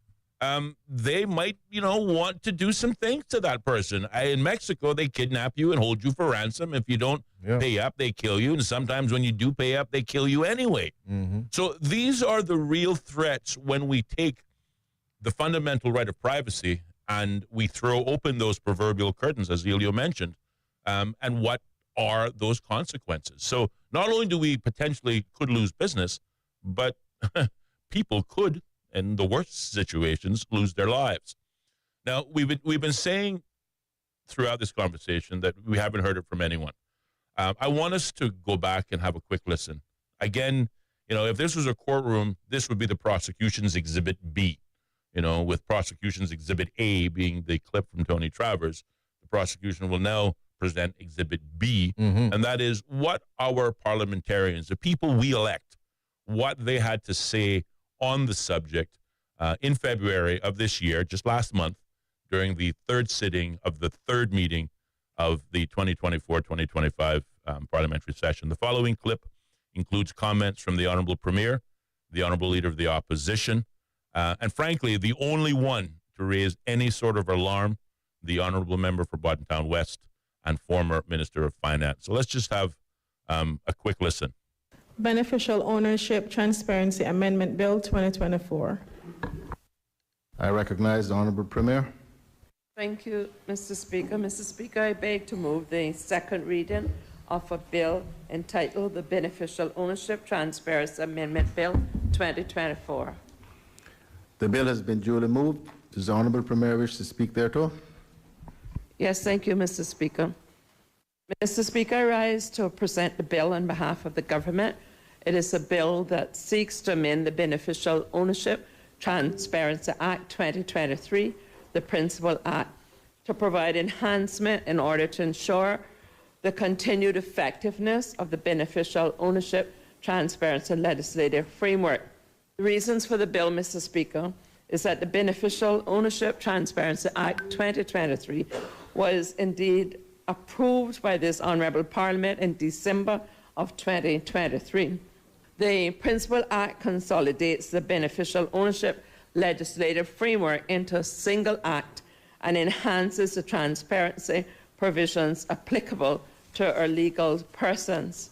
they might, want to do some things to that person. In Mexico, they kidnap you and hold you for ransom. If you don't pay up, they kill you. And sometimes when you do pay up, they kill you anyway. So these are the real threats when we take the fundamental right of privacy and we throw open those proverbial curtains, as Ellio mentioned, and what are those consequences? So not only do we potentially could lose business, but people could, in the worst situations, lose their lives. Now, we've been saying throughout this conversation that we haven't heard it from anyone. I want us to go back and have a quick listen. Again, if this was a courtroom, this would be the prosecution's Exhibit B, with prosecution's Exhibit A being the clip from Tony Travers. The prosecution will now present Exhibit B, and that is what our parliamentarians, the people we elect, what they had to say on the subject in February of this year, just last month, during the third sitting of the third meeting of the 2024-2025 parliamentary session. The following clip includes comments from the Honourable Premier, the Honourable Leader of the Opposition, and frankly, the only one to raise any sort of alarm, the Honourable Member for Boddentown West and former Minister of Finance. So let's just have a quick listen. Beneficial Ownership Transparency Amendment Bill 2024. I recognize the Honourable Premier. Thank you, Mr. Speaker. Mr. Speaker, I beg to move the second reading of a bill entitled the Beneficial Ownership Transparency Amendment Bill 2024. The bill has been duly moved. Does the Honourable Premier wish to speak thereto? Yes, thank you, Mr. Speaker. Mr. Speaker, I rise to present the bill on behalf of the government. It is a bill that seeks to amend the Beneficial Ownership Transparency Act 2023, the Principal Act, to provide enhancement in order to ensure the continued effectiveness of the Beneficial Ownership Transparency legislative framework. The reasons for the bill, Mr. Speaker, is that the Beneficial Ownership Transparency Act 2023 was indeed approved by this Honourable Parliament in December of 2023. The Principal Act consolidates the beneficial ownership legislative framework into a single act and enhances the transparency provisions applicable to our legal persons.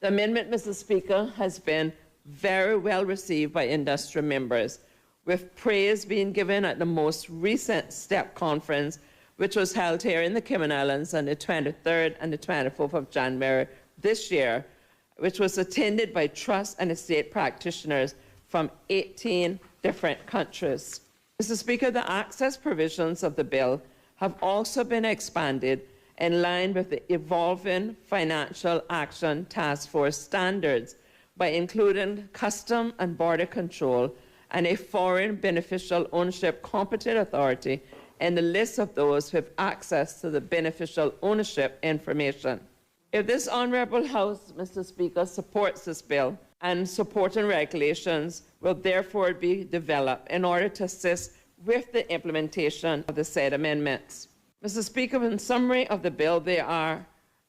The amendment, Mr. Speaker, has been very well received by industry members, with praise being given at the most recent STEP conference, which was held here in the Cayman Islands on the 23rd and the 24th of January this year, which was attended by trust and estate practitioners from 18 different countries. Mr. Speaker, the access provisions of the bill have also been expanded in line with the evolving Financial Action Task Force standards by including custom and border control and a foreign beneficial ownership competent authority in the list of those who have access to the beneficial ownership information. If this Honourable House, Mr. Speaker, supports this bill, and supporting regulations will therefore be developed in order to assist with the implementation of the said amendments. Mr. Speaker, in summary of the bill, they are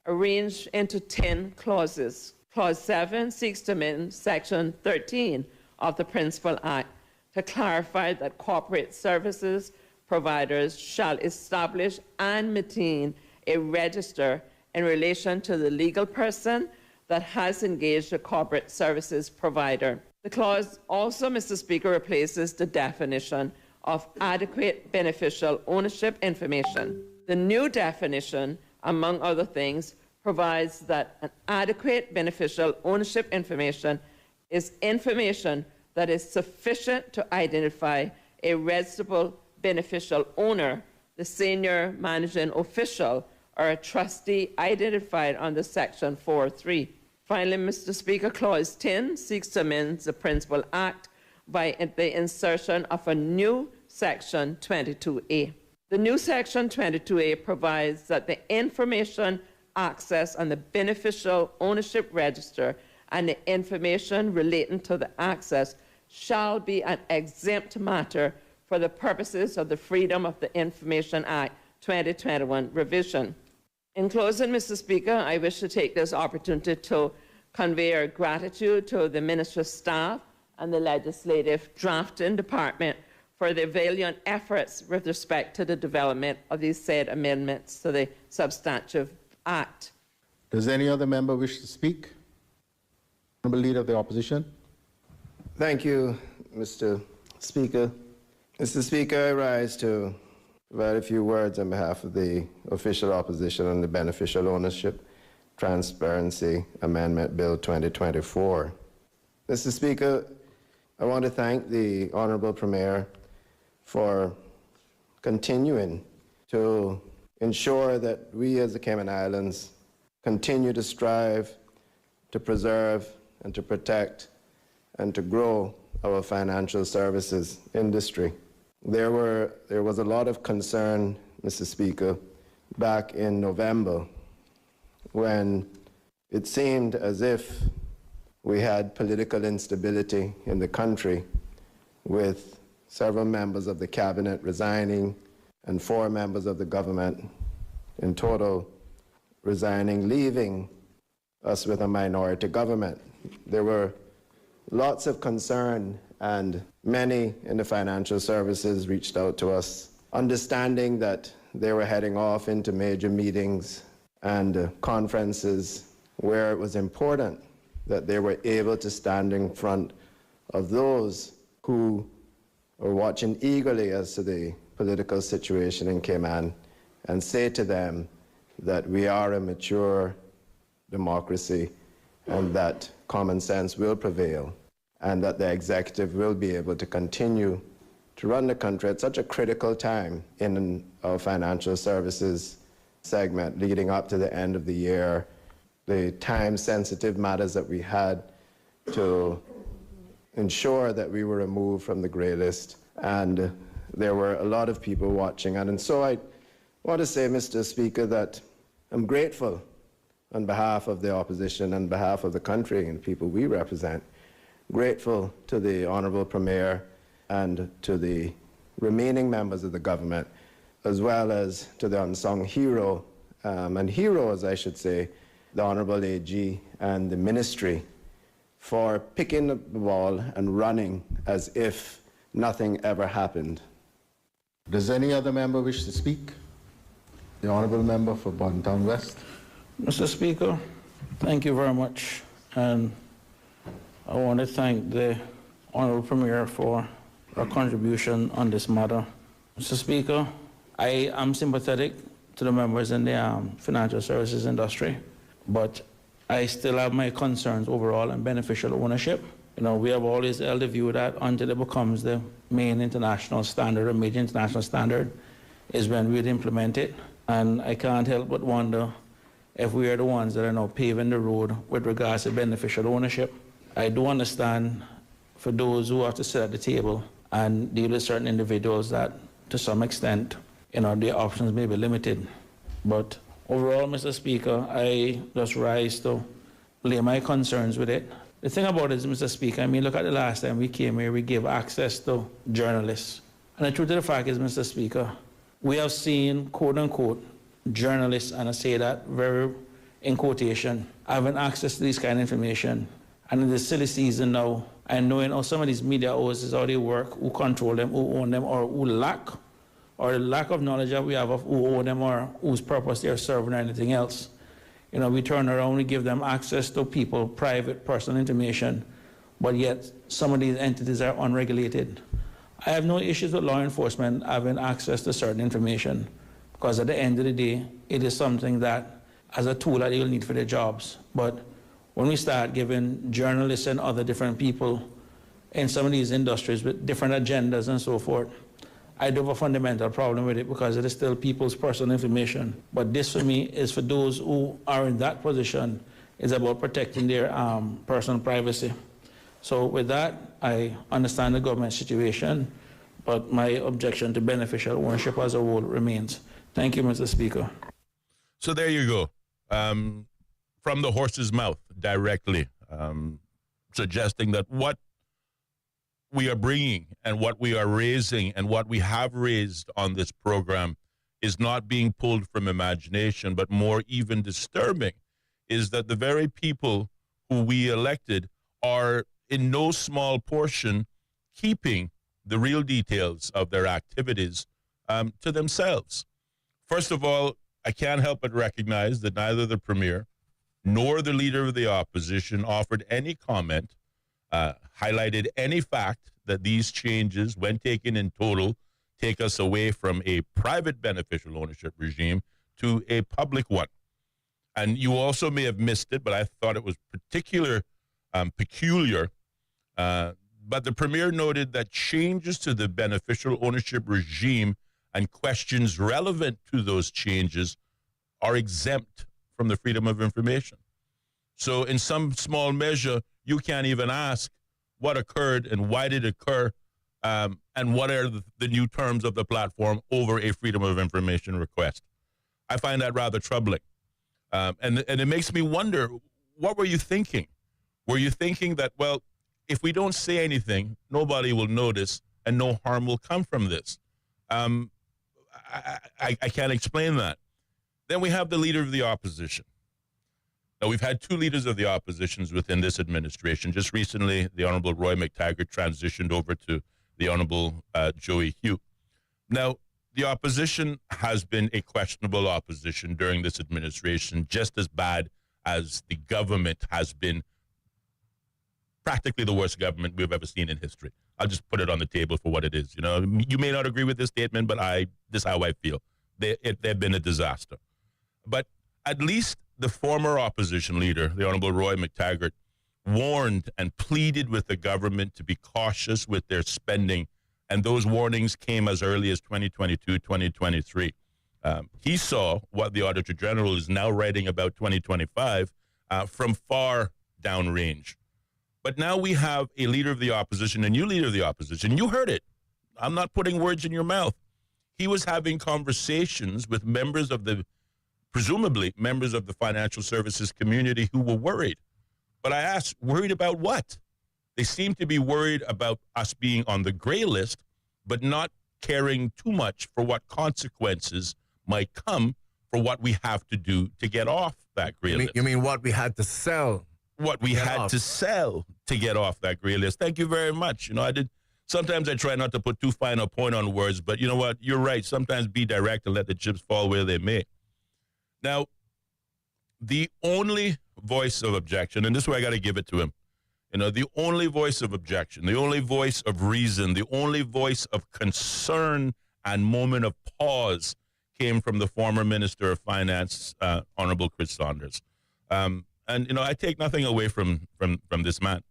arranged into 10 clauses. Clause 7 seeks to amend Section 13 of the Principal Act to clarify that corporate services providers shall establish and maintain a register in relation to the legal person that has engaged a corporate services provider. The clause also, Mr. Speaker, replaces the definition of adequate beneficial ownership information. The new definition, among other things, provides that an adequate beneficial ownership information is information that is sufficient to identify a registrable beneficial owner, the senior managing official, or a trustee identified under Section 4.3. Finally, Mr. Speaker, Clause 10 seeks to amend the Principal Act by the insertion of a new Section 22A. The new Section 22A provides that the information access on the beneficial ownership register and the information relating to the access shall be an exempt matter for the purposes of the Freedom of the Information Act 2021 revision. In closing, Mr. Speaker, I wish to take this opportunity to convey our gratitude to the Minister's staff and the Legislative Drafting Department for their valiant efforts with respect to the development of these said amendments to the substantive act. Does any other member wish to speak? Honorable Leader of the Opposition. Thank you, Mr. Speaker. Mr. Speaker, I rise to provide a few words on behalf of the official opposition on the Beneficial Ownership Transparency Amendment Bill 2024. Mr. Speaker, I want to thank the Honorable Premier for continuing to ensure that we as the Cayman Islands continue to strive to preserve and to protect and to grow our financial services industry. There was a lot of concern, Mr. Speaker, back in November when it seemed as if we had political instability in the country with several members of the cabinet resigning and 4 members of the government in total resigning, leaving us with a minority government. There were lots of concern, and many in the financial services reached out to us, understanding that they were heading off into major meetings and conferences where it was important that they were able to stand in front of those who were watching eagerly as to the political situation in Cayman and say to them that we are a mature democracy and that common sense will prevail and that the executive will be able to continue to run the country at such a critical time in our financial services segment leading up to the end of the year, the time-sensitive matters that we had to ensure that we were removed from the gray list. And there were a lot of people watching. And so I want to say, Mr. Speaker, that I'm grateful on behalf of the opposition, on behalf of the country and people we represent, grateful to the Honourable Premier and to the remaining members of the government, as well as to the unsung hero, and heroes, I should say, the Honourable AG and the Ministry, for picking up the ball and running as if nothing ever happened. Does any other member wish to speak? The Honourable Member for Bontown West. Mr. Speaker, thank you very much. And I want to thank the Honourable Premier for her contribution on this matter. Mr. Speaker, I am sympathetic to the members in the financial services industry, but I still have my concerns overall on beneficial ownership. You know, we have always held the view that until it becomes the main international standard or major international standard is when we'd implement it. And I can't help but wonder if we are the ones that are now paving the road with regards to beneficial ownership. I do understand for those who have to sit at the table and deal with certain individuals that to some extent, you know, their options may be limited. But overall, Mr. Speaker, I just rise to lay my concerns with it. The thing about it is, Mr. Speaker, I mean, look at the last time we came here, we gave access to journalists. And the truth of the fact is, Mr. Speaker, we have seen, quote unquote, journalists, and I say that very in quotation, having access to this kind of information. And in this silly season now, and knowing how some of these media houses, how they work, who control them, who own them, or who lack, or the lack of knowledge that we have of who own them or whose purpose they're serving or anything else. You know, we turn around, we give them access to people, private, personal information, but yet some of these entities are unregulated. I have no issues with law enforcement having access to certain information, because at the end of the day, it is something that, as a tool that they'll need for their jobs. But when we start giving journalists and other different people in some of these industries with different agendas and so forth, I do have a fundamental problem with it because it is still people's personal information. But this for me is for those who are in that position, is about protecting their personal privacy. So with that, I understand the government situation, but my objection to beneficial ownership as a whole remains. Thank you, Mr. Speaker. So there you go. From the horse's mouth directly, suggesting that what we are bringing and what we are raising and what we have raised on this program is not being pulled from imagination, but more even disturbing is that the very people who we elected are in no small portion keeping the real details of their activities to themselves. First of all, I can't help but recognize that neither the Premier nor the Leader of the Opposition offered any comment, highlighted any fact that these changes, when taken in total, take us away from a private beneficial ownership regime to a public one. And you also may have missed it, but I thought it was peculiar. But the Premier noted that changes to the beneficial ownership regime and questions relevant to those changes are exempt from the Freedom of Information. So in some small measure, you can't even ask what occurred and why did it occur, and what are the new terms of the platform over a Freedom of Information request. I find that rather troubling. And it makes me wonder, what were you thinking? Were you thinking that, well, if we don't say anything, nobody will notice and no harm will come from this? I can't explain that. Then we have the Leader of the Opposition. Now, we've had two leaders of the oppositions within this administration. Just recently, the Honorable Roy McTaggart transitioned over to the Honorable Joey Hew. Now, the opposition has been a questionable opposition during this administration, just as bad as the government has been practically the worst government we've ever seen in history. I'll just put it on the table for what it is. You know, you may not agree with this statement, but this is how I feel. They've been a disaster. But at least the former opposition leader, the Honorable Roy McTaggart, warned and pleaded with the government to be cautious with their spending, and those warnings came as early as 2022, 2023. He saw what the Auditor General is now writing about 2025 from far downrange. But now we have a leader of the opposition, a new leader of the opposition. You heard it. I'm not putting words in your mouth. He was having conversations with members of presumably members of the financial services community who were worried. But I asked, worried about what? They seem to be worried about us being on the gray list, but not caring too much for what consequences might come for what we have to do to get off that gray list. You mean what we had to sell? What we had to sell to get off that gray list. Thank you very much. You know, sometimes I try not to put too fine a point on words, but you know what? You're right. Sometimes be direct and let the chips fall where they may. Now, the only voice of objection, and this is where I got to give it to him, you know, the only voice of objection, the only voice of reason, the only voice of concern and moment of pause came from the former Minister of Finance, Honorable Chris Saunders. And, you know, I take nothing away from this man.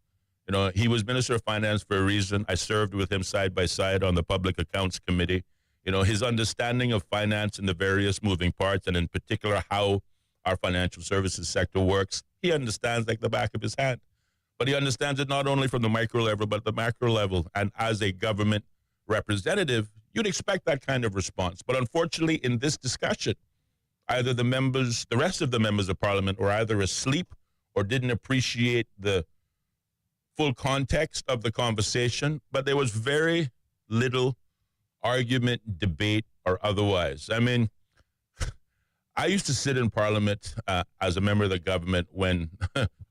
You know, he was Minister of Finance for a reason. I served with him side by side on the Public Accounts Committee. You know, his understanding of finance and the various moving parts, and in particular how our financial services sector works, he understands like the back of his hand. But he understands it not only from the micro level, but the macro level. And as a government representative, you'd expect that kind of response. But unfortunately, in this discussion, either the rest of the members of Parliament were either asleep or didn't appreciate the full context of the conversation, but there was very little argument, debate, or otherwise. I mean, I used to sit in Parliament as a member of the government when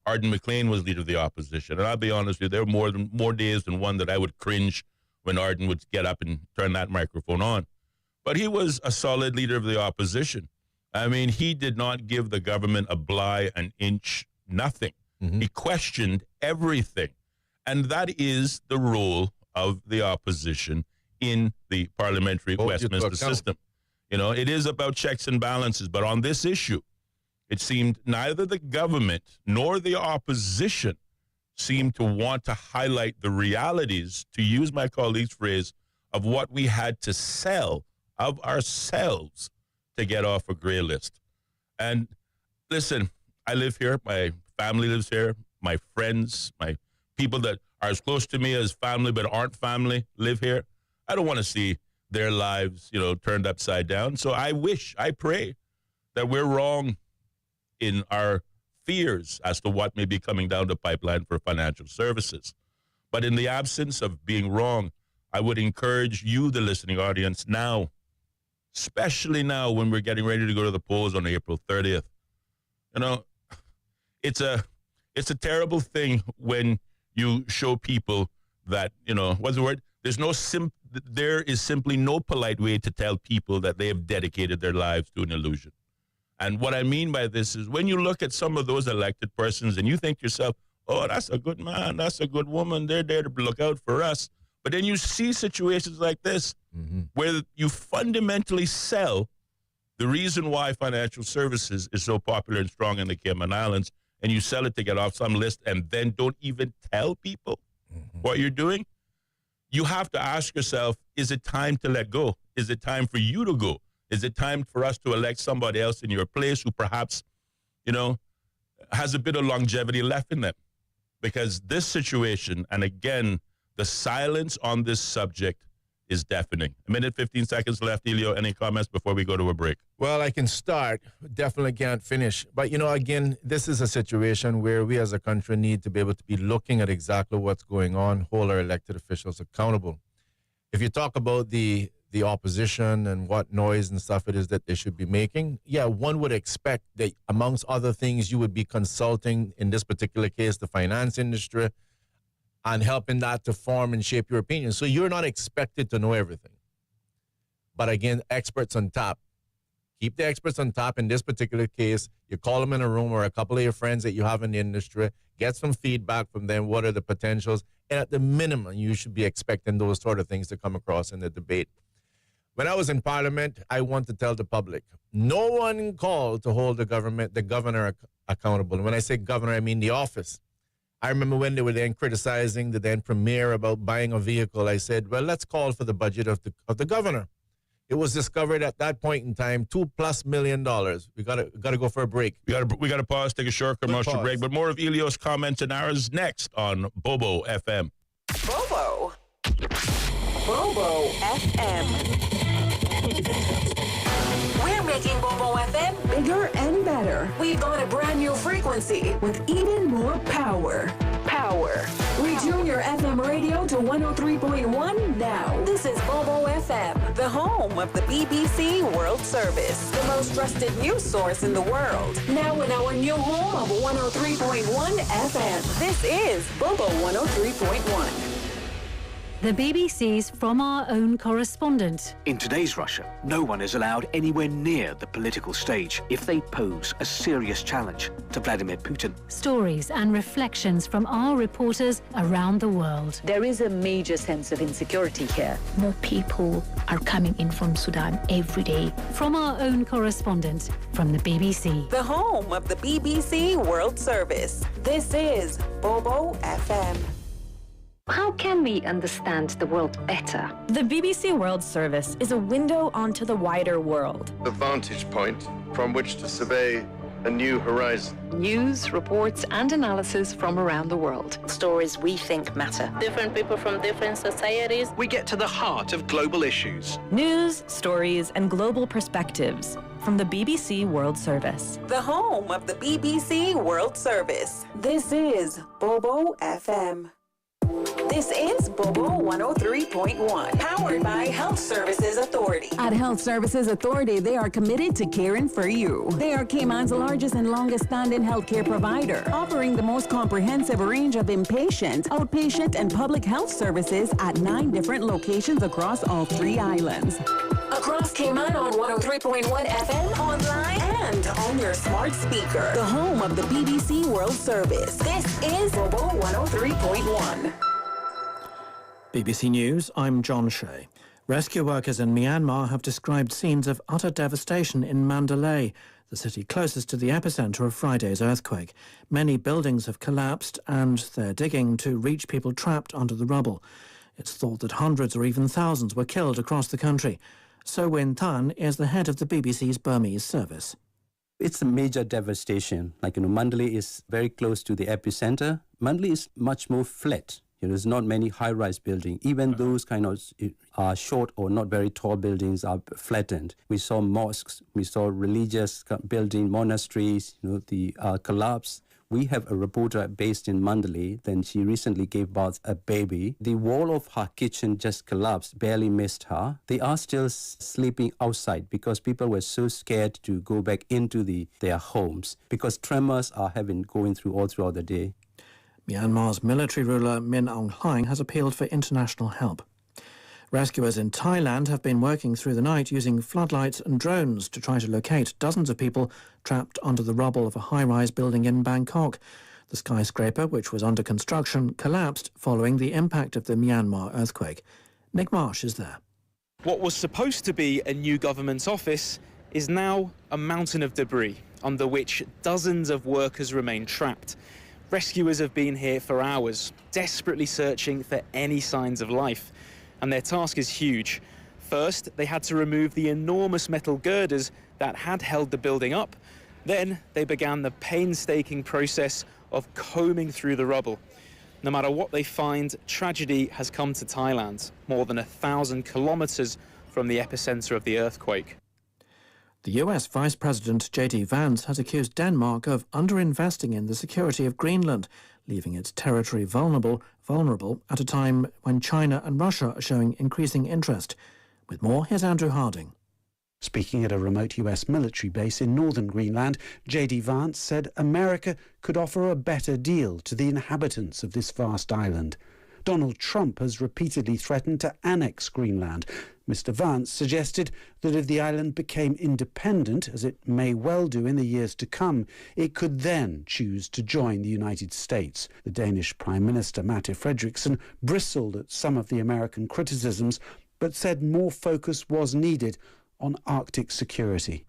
Arden McLean was Leader of the Opposition. And I'll be honest with you, there were more days than one that I would cringe when Arden would get up and turn that microphone on. But he was a solid Leader of the Opposition. I mean, he did not give the government a bly, an inch, nothing. Mm-hmm. He questioned everything. And that is the role of the opposition in the parliamentary Westminster system. You know, it is about checks and balances. But on this issue, it seemed neither the government nor the opposition seemed to want to highlight the realities, to use my colleague's phrase, of what we had to sell of ourselves to get off a gray list. And listen, I live here. My family lives here. My friends, my people that are as close to me as family but aren't family live here. I don't want to see their lives, you know, turned upside down. So I pray that we're wrong in our fears as to what may be coming down the pipeline for financial services. But in the absence of being wrong, I would encourage you, the listening audience, now, especially now when we're getting ready to go to the polls on April 30th. You know, it's a terrible thing when you show people that, you know, what's the word? There is simply no polite way to tell people that they have dedicated their lives to an illusion. And what I mean by this is when you look at some of those elected persons and you think to yourself, oh, that's a good man, that's a good woman, they're there to look out for us. But then you see situations like this where you fundamentally sell the reason why financial services is so popular and strong in the Cayman Islands, and you sell it to get off some list and then don't even tell people what you're doing. You have to ask yourself, is it time to let go? Is it time for you to go? Is it time for us to elect somebody else in your place who perhaps, has a bit of longevity left in them? Because this situation, and again, the silence on this subject is deafening. A minute, 15 seconds left. Ellio, any comments before we go to a break? Well, I can start. Definitely can't finish. But, again, this is a situation where we as a country need to be able to be looking at exactly what's going on, hold our elected officials accountable. If you talk about the opposition and what noise and stuff it is that they should be making, yeah, one would expect that amongst other things, you would be consulting, in this particular case, the finance industry, and helping that to form and shape your opinion. So you're not expected to know everything. But again, experts on top. Keep the experts on top. In this particular case, you call them in a room or a couple of your friends that you have in the industry, get some feedback from them. What are the potentials? And at the minimum, you should be expecting those sort of things to come across in the debate. When I was in Parliament, I want to tell the public, no one called to hold the governor accountable. And when I say governor, I mean the office. I remember when they were then criticizing the then premier about buying a vehicle. I said, well, let's call for the budget of the governor. It was discovered at that point in time, $2+ million. We gotta go for a break. We gotta pause, take a short commercial break. But more of Ellio's comments and ours next on Bobo FM. Bobo FM. We're making Bobo FM bigger and better. We've got a brand new frequency with even more power. Retune your FM radio to 103.1 now. This is Bobo FM, the home of the BBC World Service, the most trusted news source in the world. Now in our new home of 103.1 FM. This is Bobo 103.1. The BBC's From Our Own Correspondent. In today's Russia, no one is allowed anywhere near the political stage if they pose a serious challenge to Vladimir Putin. Stories and reflections from our reporters around the world. There is a major sense of insecurity here. More people are coming in from Sudan every day. From Our Own Correspondent from the BBC. The home of the BBC World Service. This is Bobo FM. How can we understand the world better? The BBC World Service is a window onto the wider world. The vantage point from which to survey a new horizon. News, reports, and analysis from around the world. Stories we think matter. Different people from different societies. We get to the heart of global issues. News, stories, and global perspectives from the BBC World Service. The home of the BBC World Service. This is Bobo FM. This is Bobo 103.1, powered by Health Services Authority. At Health Services Authority, they are committed to caring for you. They are Cayman's largest and longest-standing healthcare provider, offering the most comprehensive range of inpatient, outpatient, and public health services at 9 different locations across all 3 islands. Across Cayman on 103.1 FM, online, and on your smart speaker. The home of the BBC World Service. This is Bobo 103.1. BBC News, I'm John Shea. Rescue workers in Myanmar have described scenes of utter devastation in Mandalay, the city closest to the epicenter of Friday's earthquake. Many buildings have collapsed and they're digging to reach people trapped under the rubble. It's thought that hundreds or even thousands were killed across the country. So Win Tan is the head of the BBC's Burmese service. It's a major devastation. Mandalay is very close to the epicenter. Mandalay is much more flat. There's not many high-rise buildings. Even those kind of short or not very tall buildings are flattened. We saw mosques, we saw religious buildings, monasteries, the collapse. We have a reporter based in Mandalay. Then she recently gave birth a baby. The wall of her kitchen just collapsed, barely missed her. They are still sleeping outside because people were so scared to go back into their homes because tremors are going through all throughout the day. Myanmar's military ruler Min Aung Hlaing has appealed for international help. Rescuers in Thailand have been working through the night using floodlights and drones to try to locate dozens of people trapped under the rubble of a high-rise building in Bangkok. The skyscraper, which was under construction, collapsed following the impact of the Myanmar earthquake. Nick Marsh is there. What was supposed to be a new government office is now a mountain of debris, under which dozens of workers remain trapped. Rescuers have been here for hours, desperately searching for any signs of life. And their task is huge. First, they had to remove the enormous metal girders that had held the building up. Then they began the painstaking process of combing through the rubble. No matter what they find, tragedy has come to Thailand, more than 1,000 kilometers from the epicenter of the earthquake. The US Vice President J.D. Vance has accused Denmark of underinvesting in the security of Greenland, leaving its territory vulnerable at a time when China and Russia are showing increasing interest. With more, here's Andrew Harding. Speaking at a remote US military base in northern Greenland, J.D. Vance said America could offer a better deal to the inhabitants of this vast island. Donald Trump has repeatedly threatened to annex Greenland. Mr. Vance suggested that if the island became independent, as it may well do in the years to come, it could then choose to join the United States. The Danish Prime Minister, Mette Frederiksen, bristled at some of the American criticisms, but said more focus was needed on Arctic security.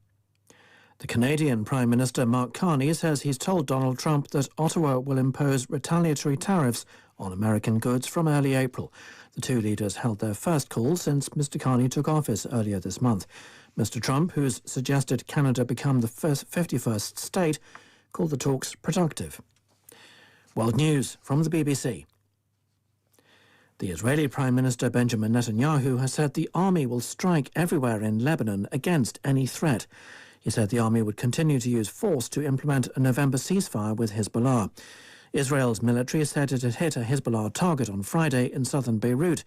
The Canadian Prime Minister Mark Carney says he's told Donald Trump that Ottawa will impose retaliatory tariffs on American goods from early April. The two leaders held their first call since Mr. Carney took office earlier this month. Mr. Trump, who's suggested Canada become the 51st state, called the talks productive. World News from the BBC. The Israeli Prime Minister Benjamin Netanyahu has said the army will strike everywhere in Lebanon against any threat. He said the army would continue to use force to implement a November ceasefire with Hezbollah. Israel's military said it had hit a Hezbollah target on Friday in southern Beirut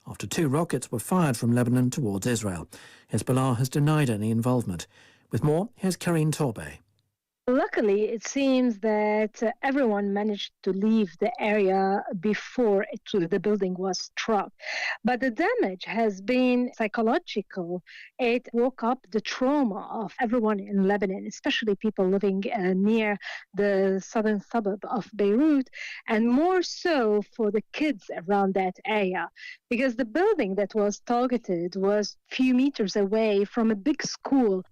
after 2 rockets were fired from Lebanon towards Israel. Hezbollah has denied any involvement. With more, here's Karine Torbay. Luckily, it seems that everyone managed to leave the area before the building was struck. But the damage has been psychological. It woke up the trauma of everyone in Lebanon, especially people living near the southern suburb of Beirut, and more so for the kids around that area, because the building that was targeted was a few meters away from a big school.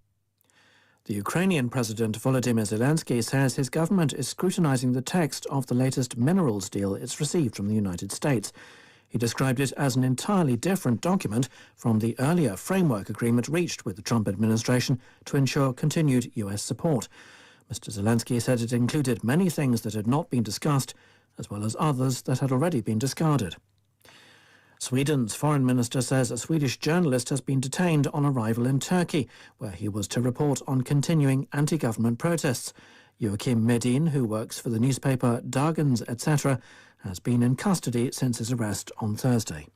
The Ukrainian President Volodymyr Zelensky says his government is scrutinizing the text of the latest minerals deal it's received from the United States. He described it as an entirely different document from the earlier framework agreement reached with the Trump administration to ensure continued US support. Mr. Zelensky said it included many things that had not been discussed, as well as others that had already been discarded. Sweden's foreign minister says a Swedish journalist has been detained on arrival in Turkey, where he was to report on continuing anti-government protests. Joachim Medin, who works for the newspaper Dagens etc., has been in custody since his arrest on Thursday.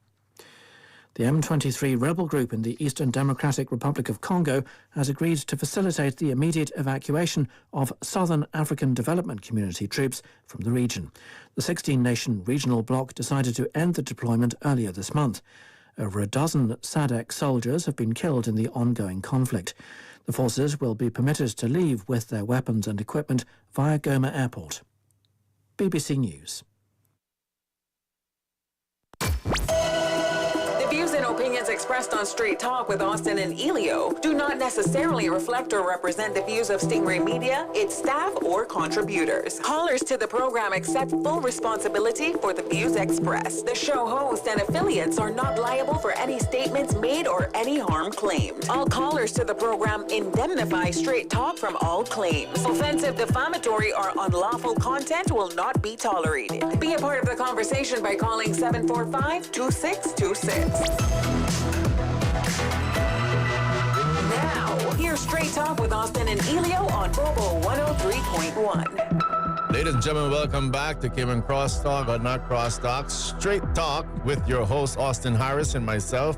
The M23 rebel group in the Eastern Democratic Republic of Congo has agreed to facilitate the immediate evacuation of Southern African Development Community troops from the region. The 16-nation regional bloc decided to end the deployment earlier this month. Over a dozen SADC soldiers have been killed in the ongoing conflict. The forces will be permitted to leave with their weapons and equipment via Goma Airport. BBC News. Views and opinions expressed on Straight Talk with Austin and Ellio do not necessarily reflect or represent the views of Stingray Media, its staff, or contributors. Callers to the program accept full responsibility for the views expressed. The show host and affiliates are not liable for any statements made or any harm claimed. All callers to the program indemnify Straight Talk from all claims. Offensive, defamatory, or unlawful content will not be tolerated. Be a part of the conversation by calling 745-2626. Now, here's Straight Talk with Austin and Ellio on Bobo 103.1. Ladies and gentlemen, welcome back to Cayman Crosstalk, but not Crosstalk. Straight Talk with your host, Austin Harris, and myself,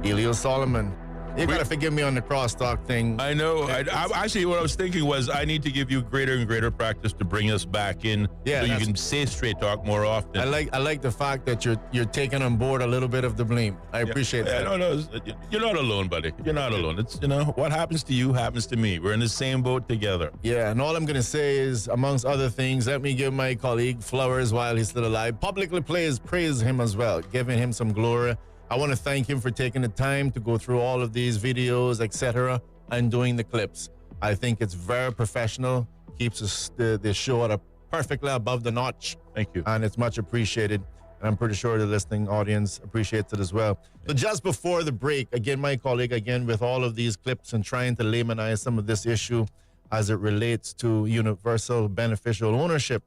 Ellio Solomon. You got to forgive me on the crosstalk thing. I know. Actually, what I was thinking was I need to give you greater and greater practice to bring us back in so you can say straight talk more often. I like the fact that you're taking on board a little bit of the blame. I appreciate that. No, you're not alone, buddy. You're not alone. It's, what happens to you happens to me. We're in the same boat together. Yeah, and all I'm going to say is, amongst other things, let me give my colleague flowers while he's still alive. Publicly praise him as well, giving him some glory. I want to thank him for taking the time to go through all of these videos, etc., and doing the clips. I think it's very professional, keeps us the show at a perfectly above the notch. Thank you. And it's much appreciated. And I'm pretty sure the listening audience appreciates it as well. So just before the break, again, my colleague, with all of these clips and trying to laymanize some of this issue as it relates to universal beneficial ownership,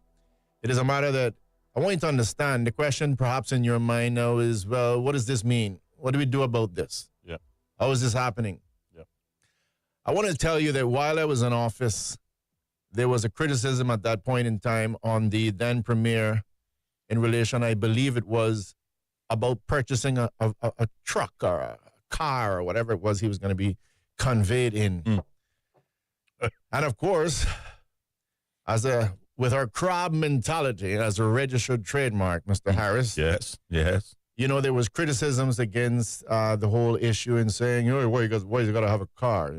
it is a matter that I want you to understand. The question perhaps in your mind now is, well, what does this mean? What do we do about this? Yeah. How is this happening? Yeah. I want to tell you that while I was in office, there was a criticism at that point in time on the then premier in relation, I believe it was, about purchasing a truck or a car or whatever it was he was going to be conveyed in. And of course, with our crab mentality as a registered trademark, Mr. Harris. Yes. There was criticisms against the whole issue in saying, why you got to have a car,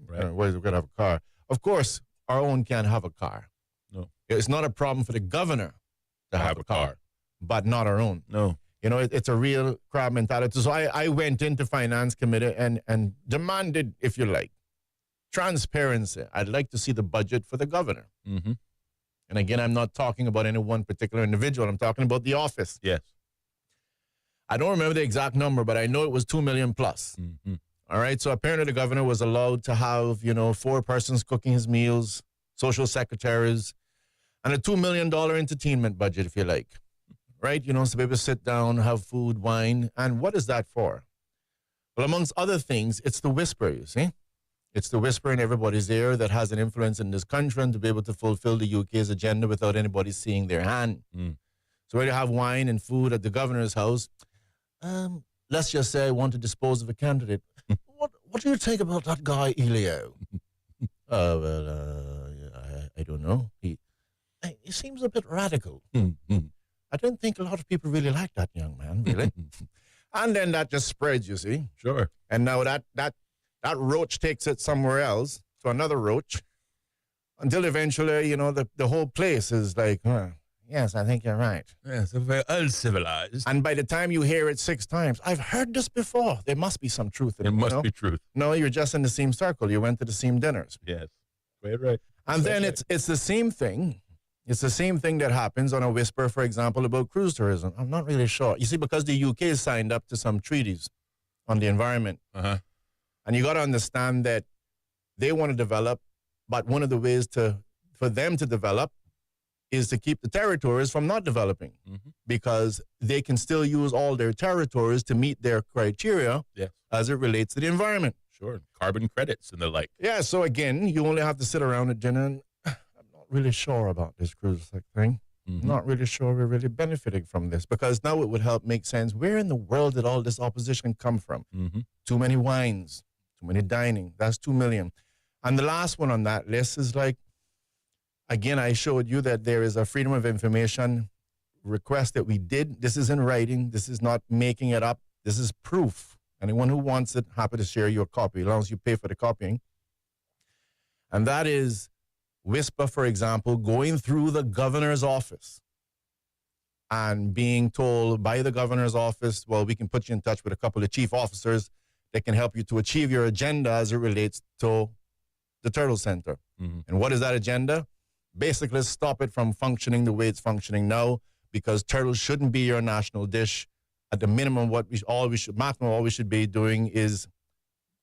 Right. Why you got to have a car? Of course, our own can't have a car. No. It's not a problem for the governor to have a car, but not our own. No. It's a real crab mentality. So I went into Finance Committee and demanded, if you like, transparency. I'd like to see the budget for the governor. Mm-hmm. And again, I'm not talking about any one particular individual. I'm talking about the office. Yes. I don't remember the exact number, but I know it was 2 million plus. Mm-hmm. All right. So apparently the governor was allowed to have, 4 persons cooking his meals, social secretaries, and a $2 million entertainment budget, if you like. Right? So people sit down, have food, wine. And what is that for? Well, amongst other things, it's the whisper, you see. It's the whisper in everybody's ear that has an influence in this country and to be able to fulfill the UK's agenda without anybody seeing their hand. So when you have wine and food at the governor's house, let's just say I want to dispose of a candidate. What do you think about that guy, Ellio? I don't know. He seems a bit radical. I don't think a lot of people really like that young man, really. And then that just spreads, you see. Sure. And now that roach takes it somewhere else to another roach until eventually, the whole place is like, yes, I think you're right. Yes, very uncivilized. And by the time you hear it 6 times, I've heard this before. There must be some truth in it. There must be truth. No, you're just in the same circle. You went to the same dinners. Yes. Right. And then it's the same thing. It's the same thing that happens on a whisper, for example, about cruise tourism. I'm not really sure. You see, because the UK has signed up to some treaties on the environment. Uh-huh. And you got to understand that they want to develop, but one of the ways for them to develop is to keep the territories from not developing, because they can still use all their territories to meet their criteria as it relates to the environment. Sure. Carbon credits and the like. Yeah. So again, you only have to sit around at dinner and I'm not really sure about this cruise thing. Not really sure we're really benefiting from this, because now it would help make sense. Where in the world did all this opposition come from? Too many wines, too many dining. That's 2 million. And the last one on that list is like, again, I showed you that there is a Freedom of Information request that we did. This is in writing. This is not making it up. This is proof. Anyone who wants it, happy to share your copy, as long as you pay for the copying. And that is Whisper, for example, going through the governor's office and being told by the governor's office, well, we can put you in touch with a couple of chief officers that can help you to achieve your agenda as it relates to the Turtle Center. And what is that agenda? Basically, stop it from functioning the way it's functioning now, because turtles shouldn't be your national dish. At the minimum, all we should be doing is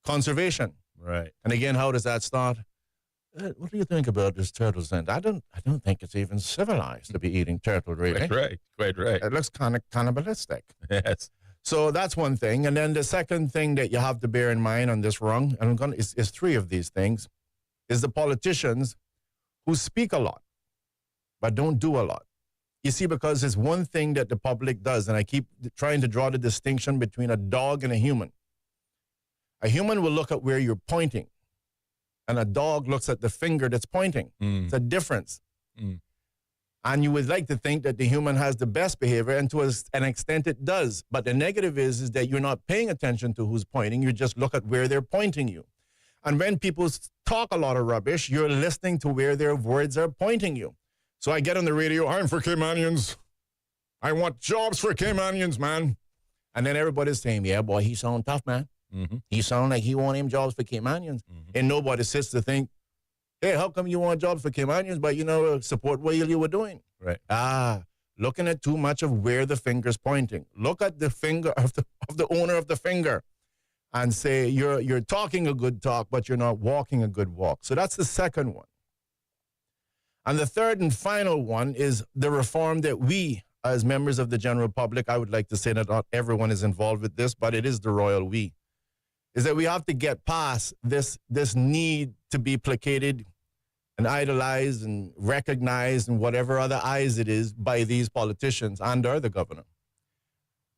conservation. Right. And again, how does that start? What do you think about this turtle center? I don't think it's even civilized to be eating turtle, really. Quite right. It looks kind of cannibalistic. Yes. So that's one thing. And then the second thing that you have to bear in mind on this rung, and is 3 of these things, is the politicians who speak a lot, but don't do a lot. You see, because it's one thing that the public does, and I keep trying to draw the distinction between a dog and a human. A human will look at where you're pointing, and a dog looks at the finger that's pointing. It's a difference. And you would like to think that the human has the best behavior, and to an extent it does. But the negative is that you're not paying attention to who's pointing. You just look at where they're pointing you. And when people talk a lot of rubbish, you're listening to where their words are pointing you. So I get on the radio, I'm for Caymanians. I want jobs for Caymanians, man. And then everybody's saying, yeah, boy, he sound tough, man. He sound like he want him jobs for Caymanians. And nobody sits to think, hey, how come you want jobs for Caymanians, but you know, support what you were doing? Right. Looking at too much of where the finger's pointing. Look at the finger of the owner of the finger and say, you're talking a good talk, but you're not walking a good walk. So that's the second one. And the third and final one is the reform that we, as members of the general public, I would like to say that not everyone is involved with this, but it is the royal we, is that we have to get past this need to be placated and idolized and recognized and whatever other eyes it is by these politicians and or the governor.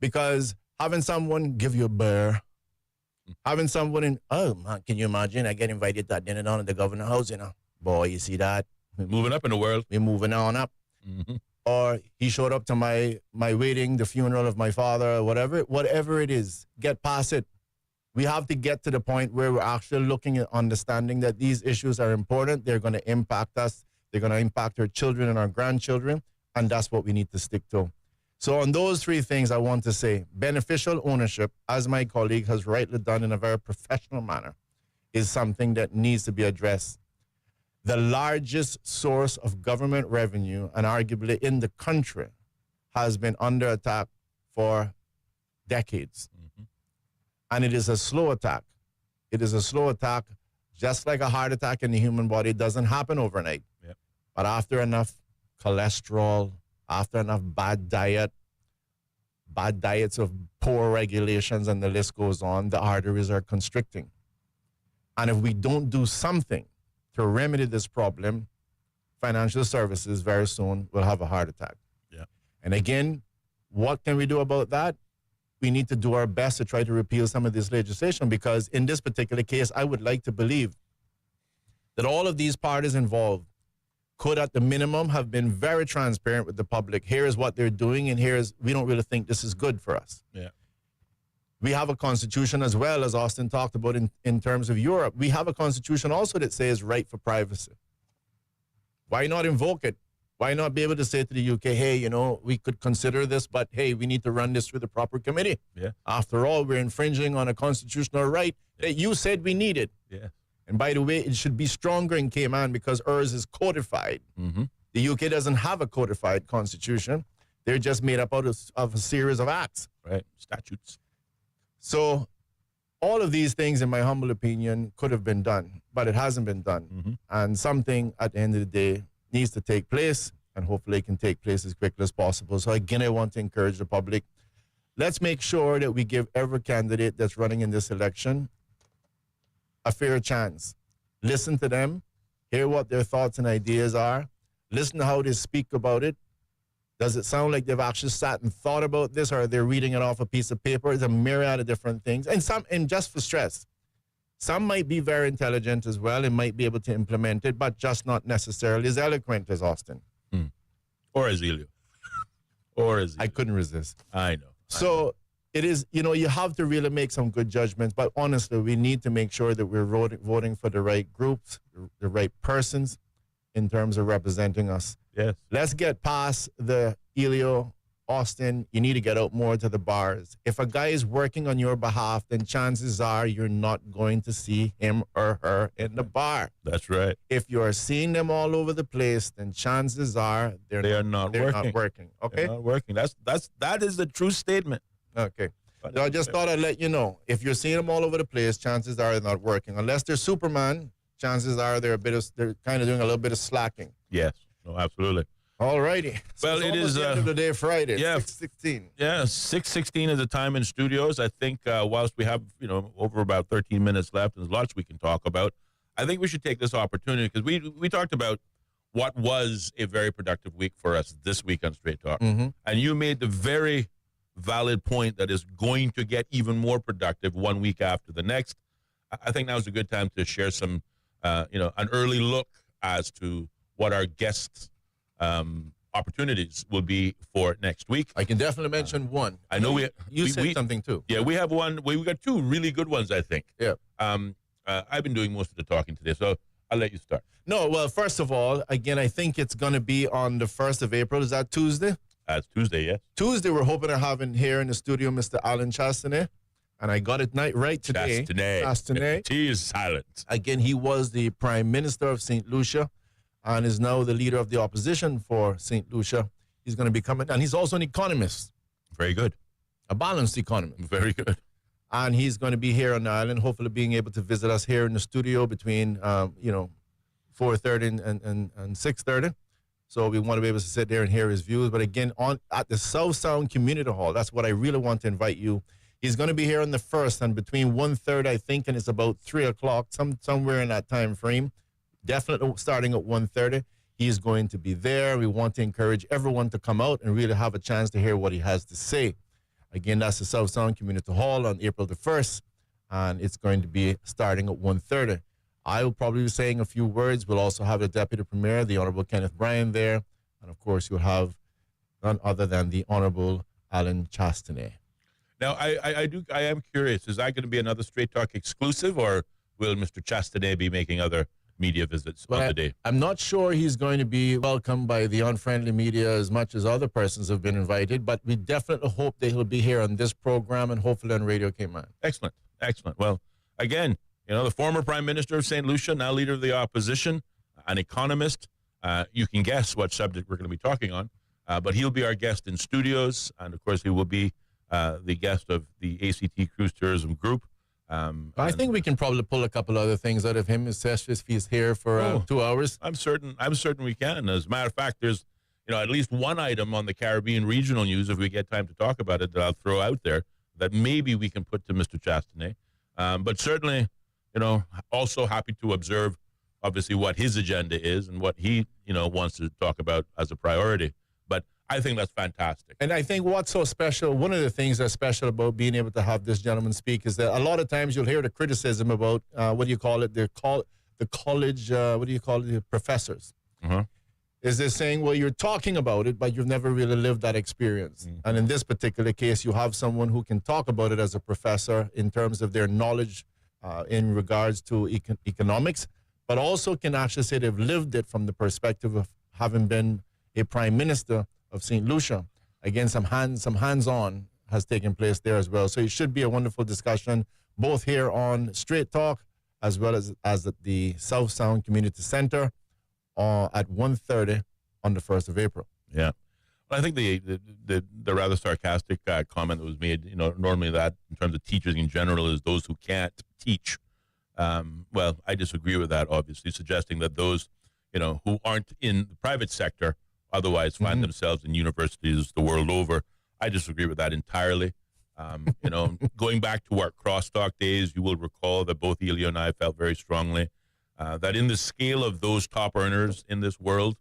Because having someone give you a bear, having someone oh man, can you imagine? I get invited to dinner down at the governor's house, you know. Boy, you see that? We're moving up in the world. We're moving on up. Or he showed up to my wedding, the funeral of my father, or whatever it is, get past it. We have to get to the point where we're actually looking at understanding that these issues are important. They're going to impact us. They're going to impact our children and our grandchildren. And that's what we need to stick to. So on those three things, I want to say beneficial ownership, as my colleague has rightly done in a very professional manner, is something that needs to be addressed. The largest source of government revenue, and arguably in the country, has been under attack for decades. And it is a slow attack. It is a slow attack, just like a heart attack in the human body. It doesn't happen overnight. Yep. But after enough cholesterol, after enough bad diets of poor regulations, and the list goes on, the arteries are constricting. And if we don't do something to remedy this problem, financial services very soon will have a heart attack. Yeah. And again, what can we do about that? We need to do our best to try to repeal some of this legislation, because in this particular case, I would like to believe that all of these parties involved could, at the minimum, have been very transparent with the public. Here is what they're doing, and we don't really think this is good for us. Yeah. We have a constitution as well, as Austin talked about in terms of Europe. We have a constitution also that says right for privacy. Why not invoke it? Why not be able to say to the UK, hey, you know, we could consider this, but hey, we need to run this through the proper committee. Yeah. After all, we're infringing on a constitutional right that you said we needed. Yeah. And by the way, it should be stronger in Cayman because ours is codified. The UK doesn't have a codified constitution. They're just made up out of a series of acts. Right. Statutes. So all of these things, in my humble opinion, could have been done, but it hasn't been done. And something at the end of the day needs to take place, and hopefully it can take place as quickly as possible. So again, I want to encourage the public. Let's make sure that we give every candidate that's running in this election a fair chance. Listen to them, hear what their thoughts and ideas are, listen to how they speak about it. Does it sound like they've actually sat and thought about this, or are they reading it off a piece of paper? It's a myriad of different things. And just for stress, some might be very intelligent as well and might be able to implement it, but just not necessarily as eloquent as Austin. Or as Ellio. I couldn't resist. I know. So it is, you know, you have to really make some good judgments, but honestly, we need to make sure that we're voting for the right groups, the right persons in terms of representing us. Yes. Let's get past the Ellio. Austin, you need to get out more to the bars. If a guy is working on your behalf, then chances are you're not going to see him or her in the bar. That's right. If you are seeing them all over the place, then chances are they're not working. Okay? They're not working. That is the true statement. Okay. So I just thought I'd let you know. If you're seeing them all over the place, chances are they're not working. Unless they're Superman, chances are they're kind of doing a little bit of slacking. Yes. No, absolutely. All righty. Well, it is the end of the day, Friday. Yeah, 6:16. Yeah, 6:16 is the time in studios. I think whilst we have over about 13 minutes left, and there's lots we can talk about, I think we should take this opportunity because we talked about what was a very productive week for us this week on Straight Talk, and you made the very valid point that is going to get even more productive one week after the next. I think now is a good time to share some, an early look as to what our guests' opportunities will be for next week. I can definitely mention one. I know you said something too. Yeah, we have one. We got two really good ones, I think. Yeah. I've been doing most of the talking today, so I'll let you start. No, well, first of all, again, I think it's going to be on the 1st of April. Is that Tuesday? It's Tuesday, yes. Tuesday, we're hoping to have in here in the studio Mr. Alan Chastanet. And I got it right today. Chastanet. T is silent. Again, he was the Prime Minister of St. Lucia and is now the leader of the opposition for St. Lucia. He's going to be coming, and he's also an economist. Very good. A balanced economist. Very good. And he's going to be here on the island, hopefully being able to visit us here in the studio between, 4:30 and 6:30. So we want to be able to sit there and hear his views. But again, at the South Sound Community Hall, that's what I really want to invite you. He's going to be here on the 1st, and between 1:30, I think, and it's about 3 o'clock, somewhere in that time frame. Definitely starting at 1:30. He's going to be there. We want to encourage everyone to come out and really have a chance to hear what he has to say. Again, that's the South Sound Community Hall on April the 1st, and it's going to be starting at 1:30. I will probably be saying a few words. We'll also have the Deputy Premier, the Honorable Kenneth Bryan, there. And, of course, you'll have none other than the Honorable Alan Chastanet. Now, I am curious, is that going to be another Straight Talk exclusive, or will Mr. Chastanet be making other media visits on the day? I'm not sure he's going to be welcomed by the unfriendly media as much as other persons have been invited, but we definitely hope that he'll be here on this program and hopefully on Radio Cayman. Excellent. Well, again, the former Prime Minister of St. Lucia, now leader of the opposition, an economist. You can guess what subject we're going to be talking on, but he'll be our guest in studios, and, of course, he will be the guest of the ACT Cruise Tourism Group. I think we can probably pull a couple other things out of him, especially if he's here for 2 hours. I'm certain we can. As a matter of fact, there's at least one item on the Caribbean regional news, if we get time to talk about it, that I'll throw out there that maybe we can put to Mr. Chastanet. But certainly, also happy to observe, obviously, what his agenda is and what he, wants to talk about as a priority. But I think that's fantastic. And I think what's so special, one of the things that's special about being able to have this gentleman speak is that a lot of times you'll hear the criticism about, the college, the professors. Uh-huh. Is they're saying, well, you're talking about it, but you've never really lived that experience. Mm-hmm. And in this particular case, you have someone who can talk about it as a professor in terms of their knowledge in regards to economics, but also can actually say they've lived it from the perspective of having been a prime minister of St. Lucia. Again, some hands-on has taken place there as well. So it should be a wonderful discussion, both here on Straight Talk as well as at the South Sound Community Center at 1:30 on the 1st of April. Yeah. Well, I think the rather sarcastic comment that was made, normally that in terms of teachers in general is those who can't teach. Well, I disagree with that, obviously, suggesting that those, who aren't in the private sector otherwise find themselves in universities the world over. I disagree with that entirely. Going back to our crosstalk days, you will recall that both Ellio and I felt very strongly that in the scale of those top earners in this world,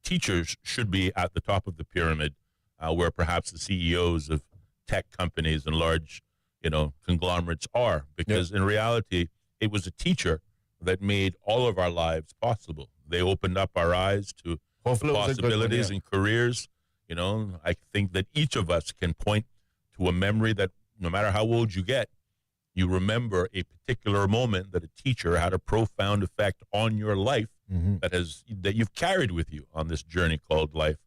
teachers should be at the top of the pyramid, where perhaps the CEOs of tech companies and large, conglomerates are. Because in reality, it was a teacher that made all of our lives possible. They opened up our eyes to possibilities and careers. I think that each of us can point to a memory that no matter how old you get, you remember a particular moment that a teacher had a profound effect on your life that you've carried with you on this journey called life.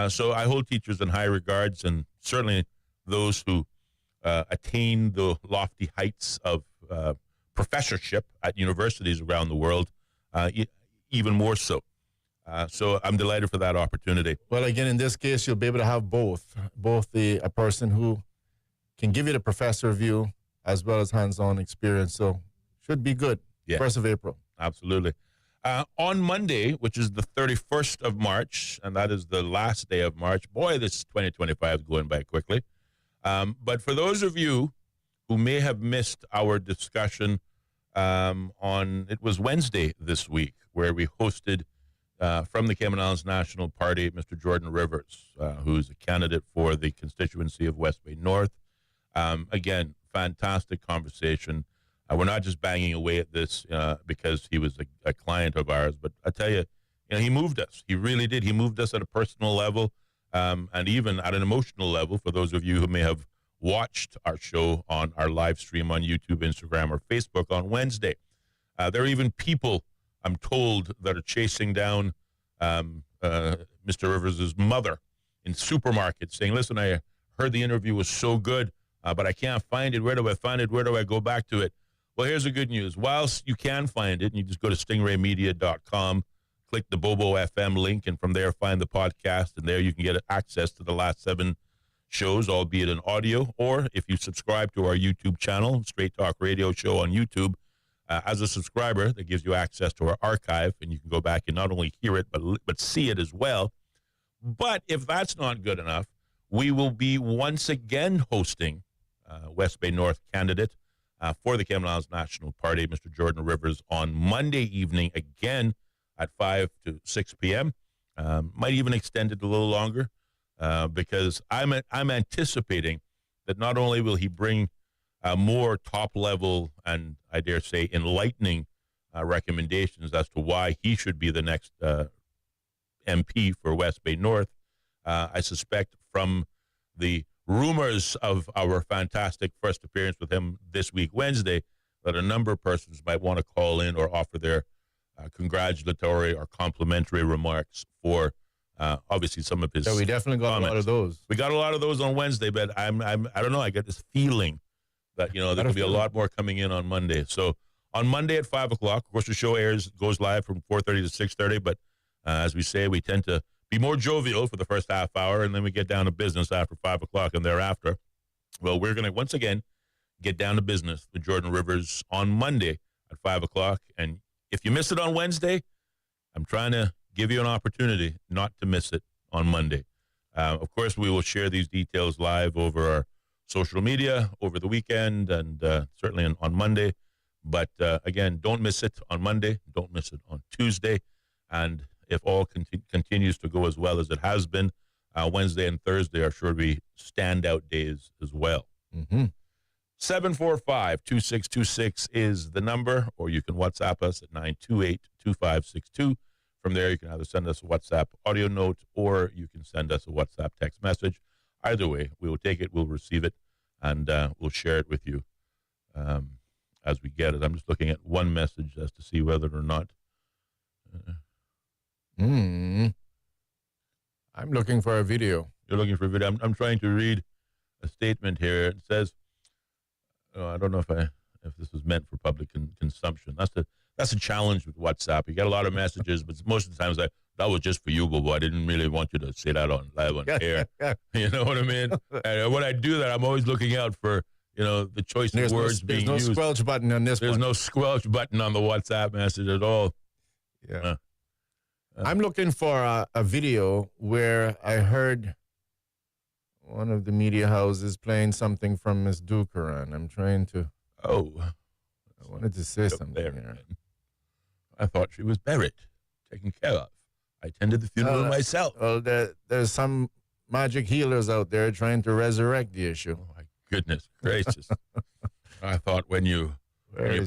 So I hold teachers in high regards, and certainly those who attain the lofty heights of professorship at universities around the world, even more so. So I'm delighted for that opportunity. Well, again, in this case, you'll be able to have both a person who can give you the professor view as well as hands-on experience. So should be good. Yeah. 1st of April. Absolutely. On Monday, which is the 31st of March, and that is the last day of March. Boy, this 2025 is going by quickly. But for those of you who may have missed our discussion it was Wednesday this week, where we hosted from the Cayman Islands National Party, Mr. Jordan Rivers, who's a candidate for the constituency of West Bay North. Again, fantastic conversation. We're not just banging away at this because he was a client of ours, but I tell you, he moved us. He really did. He moved us at a personal level and even at an emotional level. For those of you who may have watched our show on our live stream on YouTube, Instagram, or Facebook on Wednesday, there are even people, I'm told, that are chasing down Mr. Rivers' mother in supermarkets saying, listen, I heard the interview was so good, but I can't find it. Where do I find it? Where do I go back to it? Well, here's the good news. Whilst you can find it, and you just go to stingraymedia.com, click the Bobo FM link, and from there find the podcast, and there you can get access to the last 7 shows, albeit in audio, or if you subscribe to our YouTube channel, Straight Talk Radio Show on YouTube, as a subscriber, that gives you access to our archive, and you can go back and not only hear it, but see it as well. But if that's not good enough, we will be once again hosting West Bay North candidate for the Kamloops National Party, Mr. Jordan Rivers, on Monday evening, again at 5 to 6 p.m. Might even extend it a little longer because I'm anticipating that not only will he bring more top-level and, I dare say, enlightening recommendations as to why he should be the next MP for West Bay North, I suspect from the rumors of our fantastic first appearance with him this week, Wednesday, that a number of persons might want to call in or offer their congratulatory or complimentary remarks for obviously some of his. Yeah, we definitely got comments. a lot of those. We got a lot of those on Wednesday, but I don't know. I get this feeling that there will be a lot more coming in on Monday. So on Monday at 5 o'clock, of course, the show goes live from 4:30 to 6:30. But as we say, we tend to be more jovial for the first half hour, and then we get down to business after 5 o'clock and thereafter. Well, we're going to once again get down to business with Jordan Rivers on Monday at 5 o'clock. And if you miss it on Wednesday, I'm trying to give you an opportunity not to miss it on Monday. Of course, we will share these details live over our social media over the weekend and certainly on Monday. But again, don't miss it on Monday. Don't miss it on Tuesday. And if all continues to go as well as it has been, Wednesday and Thursday are sure to be standout days as well. 745-2626 is the number, or you can WhatsApp us at 928-2562. From there, you can either send us a WhatsApp audio note or you can send us a WhatsApp text message. Either way, we will take it, we'll receive it, and we'll share it with you as we get it. I'm just looking at one message as to see whether or not. I'm looking for a video. You're looking for a video. I'm trying to read a statement here. It says, I don't know if this was meant for public consumption. That's a challenge with WhatsApp. You get a lot of messages, but most of the times that was just for you, Bobo. I didn't really want you to say that on live on air. You know what I mean? And when I do that, I'm always looking out for the choice of words being used. There's no squelch button on this. There's no squelch button on the WhatsApp message at all. Yeah. I'm looking for a video where I heard one of the media houses playing something from Miss Dukaran. I'm trying to. I wanted to say something there. I thought she was buried, taken care of. I attended the funeral myself. Well, there's some magic healers out there trying to resurrect the issue. Oh, my goodness gracious. I thought when you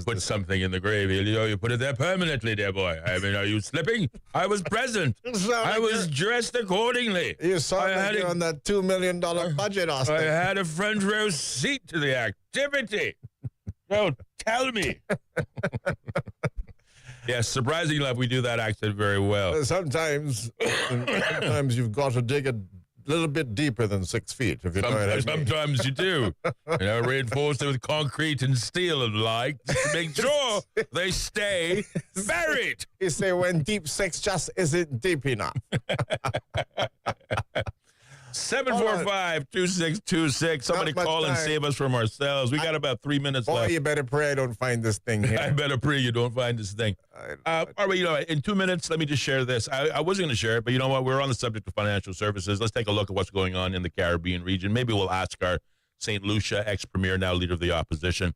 put something in the grave, Ellio, you put it there permanently, dear boy. I mean, are you slipping? I was present. I was dressed accordingly. You saw me on that $2 million budget, Austin. I had a front row seat to the activity. Don't tell me. Yes, surprisingly enough, we do that accent very well. Sometimes you've got to dig a little bit deeper than 6 feet. If you know what I mean. Sometimes you do. Reinforce it with concrete and steel and like to make sure they stay buried. You say when deep 6 just isn't deep enough. 745-2626. Somebody call and save us from ourselves. We got about 3 minutes left. You better pray I don't find this thing here. I better pray you don't find this thing. All right, in 2 minutes, let me just share this. I wasn't going to share it, but you know what? We're on the subject of financial services. Let's take a look at what's going on in the Caribbean region. Maybe we'll ask our St. Lucia ex-premier, now leader of the opposition,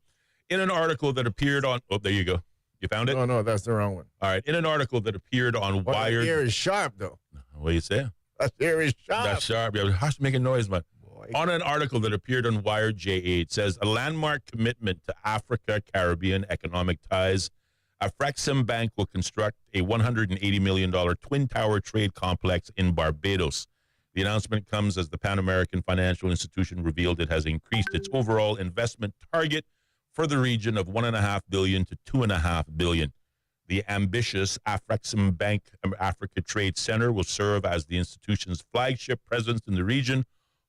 in an article that appeared on... Oh, there you go. You found it? Oh, no, that's the wrong one. All right. In an article that appeared on Wired... That ear is sharp, though. What do you say? That ear is sharp. That's sharp. Yeah, it has to make a noise, man. Boy, On an article that appeared on Wired JA, it says a landmark commitment to Africa-Caribbean economic ties. Afrexim Bank will construct a $180 million twin-tower trade complex in Barbados. The announcement comes as the Pan American financial institution revealed it has increased its overall investment target for the region of $1.5 billion to $2.5 billion. The ambitious Afrexim Bank Africa Trade Center will serve as the institution's flagship presence in the region,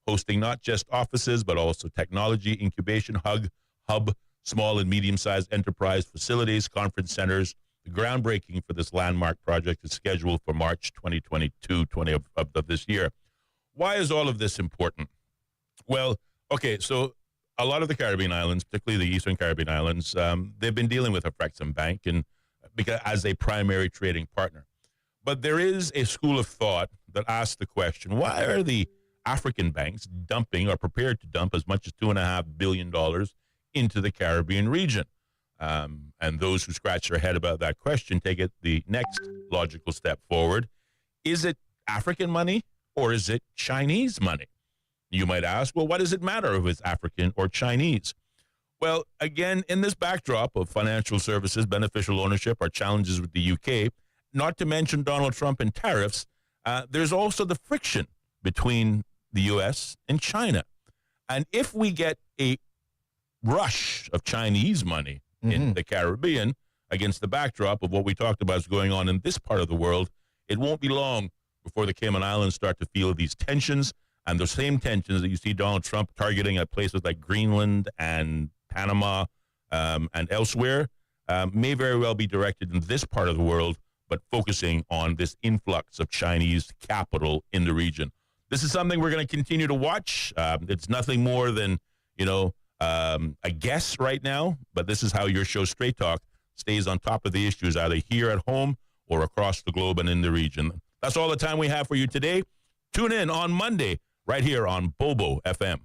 hosting not just offices, but also technology, incubation hub, small and medium-sized enterprise facilities, conference centers. The groundbreaking for this landmark project is scheduled for March 2022 of this year. Why is all of this important? Well, okay, so a lot of the Caribbean islands, particularly the Eastern Caribbean islands, they've been dealing with Afrexim Bank and because as a primary trading partner. But there is a school of thought that asks the question, why are the African banks dumping or prepared to dump as much as $2.5 billion into the Caribbean region? And those who scratch their head about that question take it the next logical step forward. Is it African money or is it Chinese money? You might ask, well, what does it matter if it's African or Chinese? Well, again, in this backdrop of financial services, beneficial ownership, our challenges with the UK, not to mention Donald Trump and tariffs, there's also the friction between the U.S. and China. And if we get a rush of Chinese money in the Caribbean against the backdrop of what we talked about is going on in this part of the world, it won't be long before the Cayman Islands start to feel these tensions, and the same tensions that you see Donald Trump targeting at places like Greenland and Panama and elsewhere may very well be directed in this part of the world, but focusing on this influx of Chinese capital in the region. This is something we're going to continue to watch. It's nothing more than, a guess right now, but this is how your show Straight Talk stays on top of the issues, either here at home or across the globe and in the region. That's all the time we have for you today. Tune in on Monday right here on Bobo FM.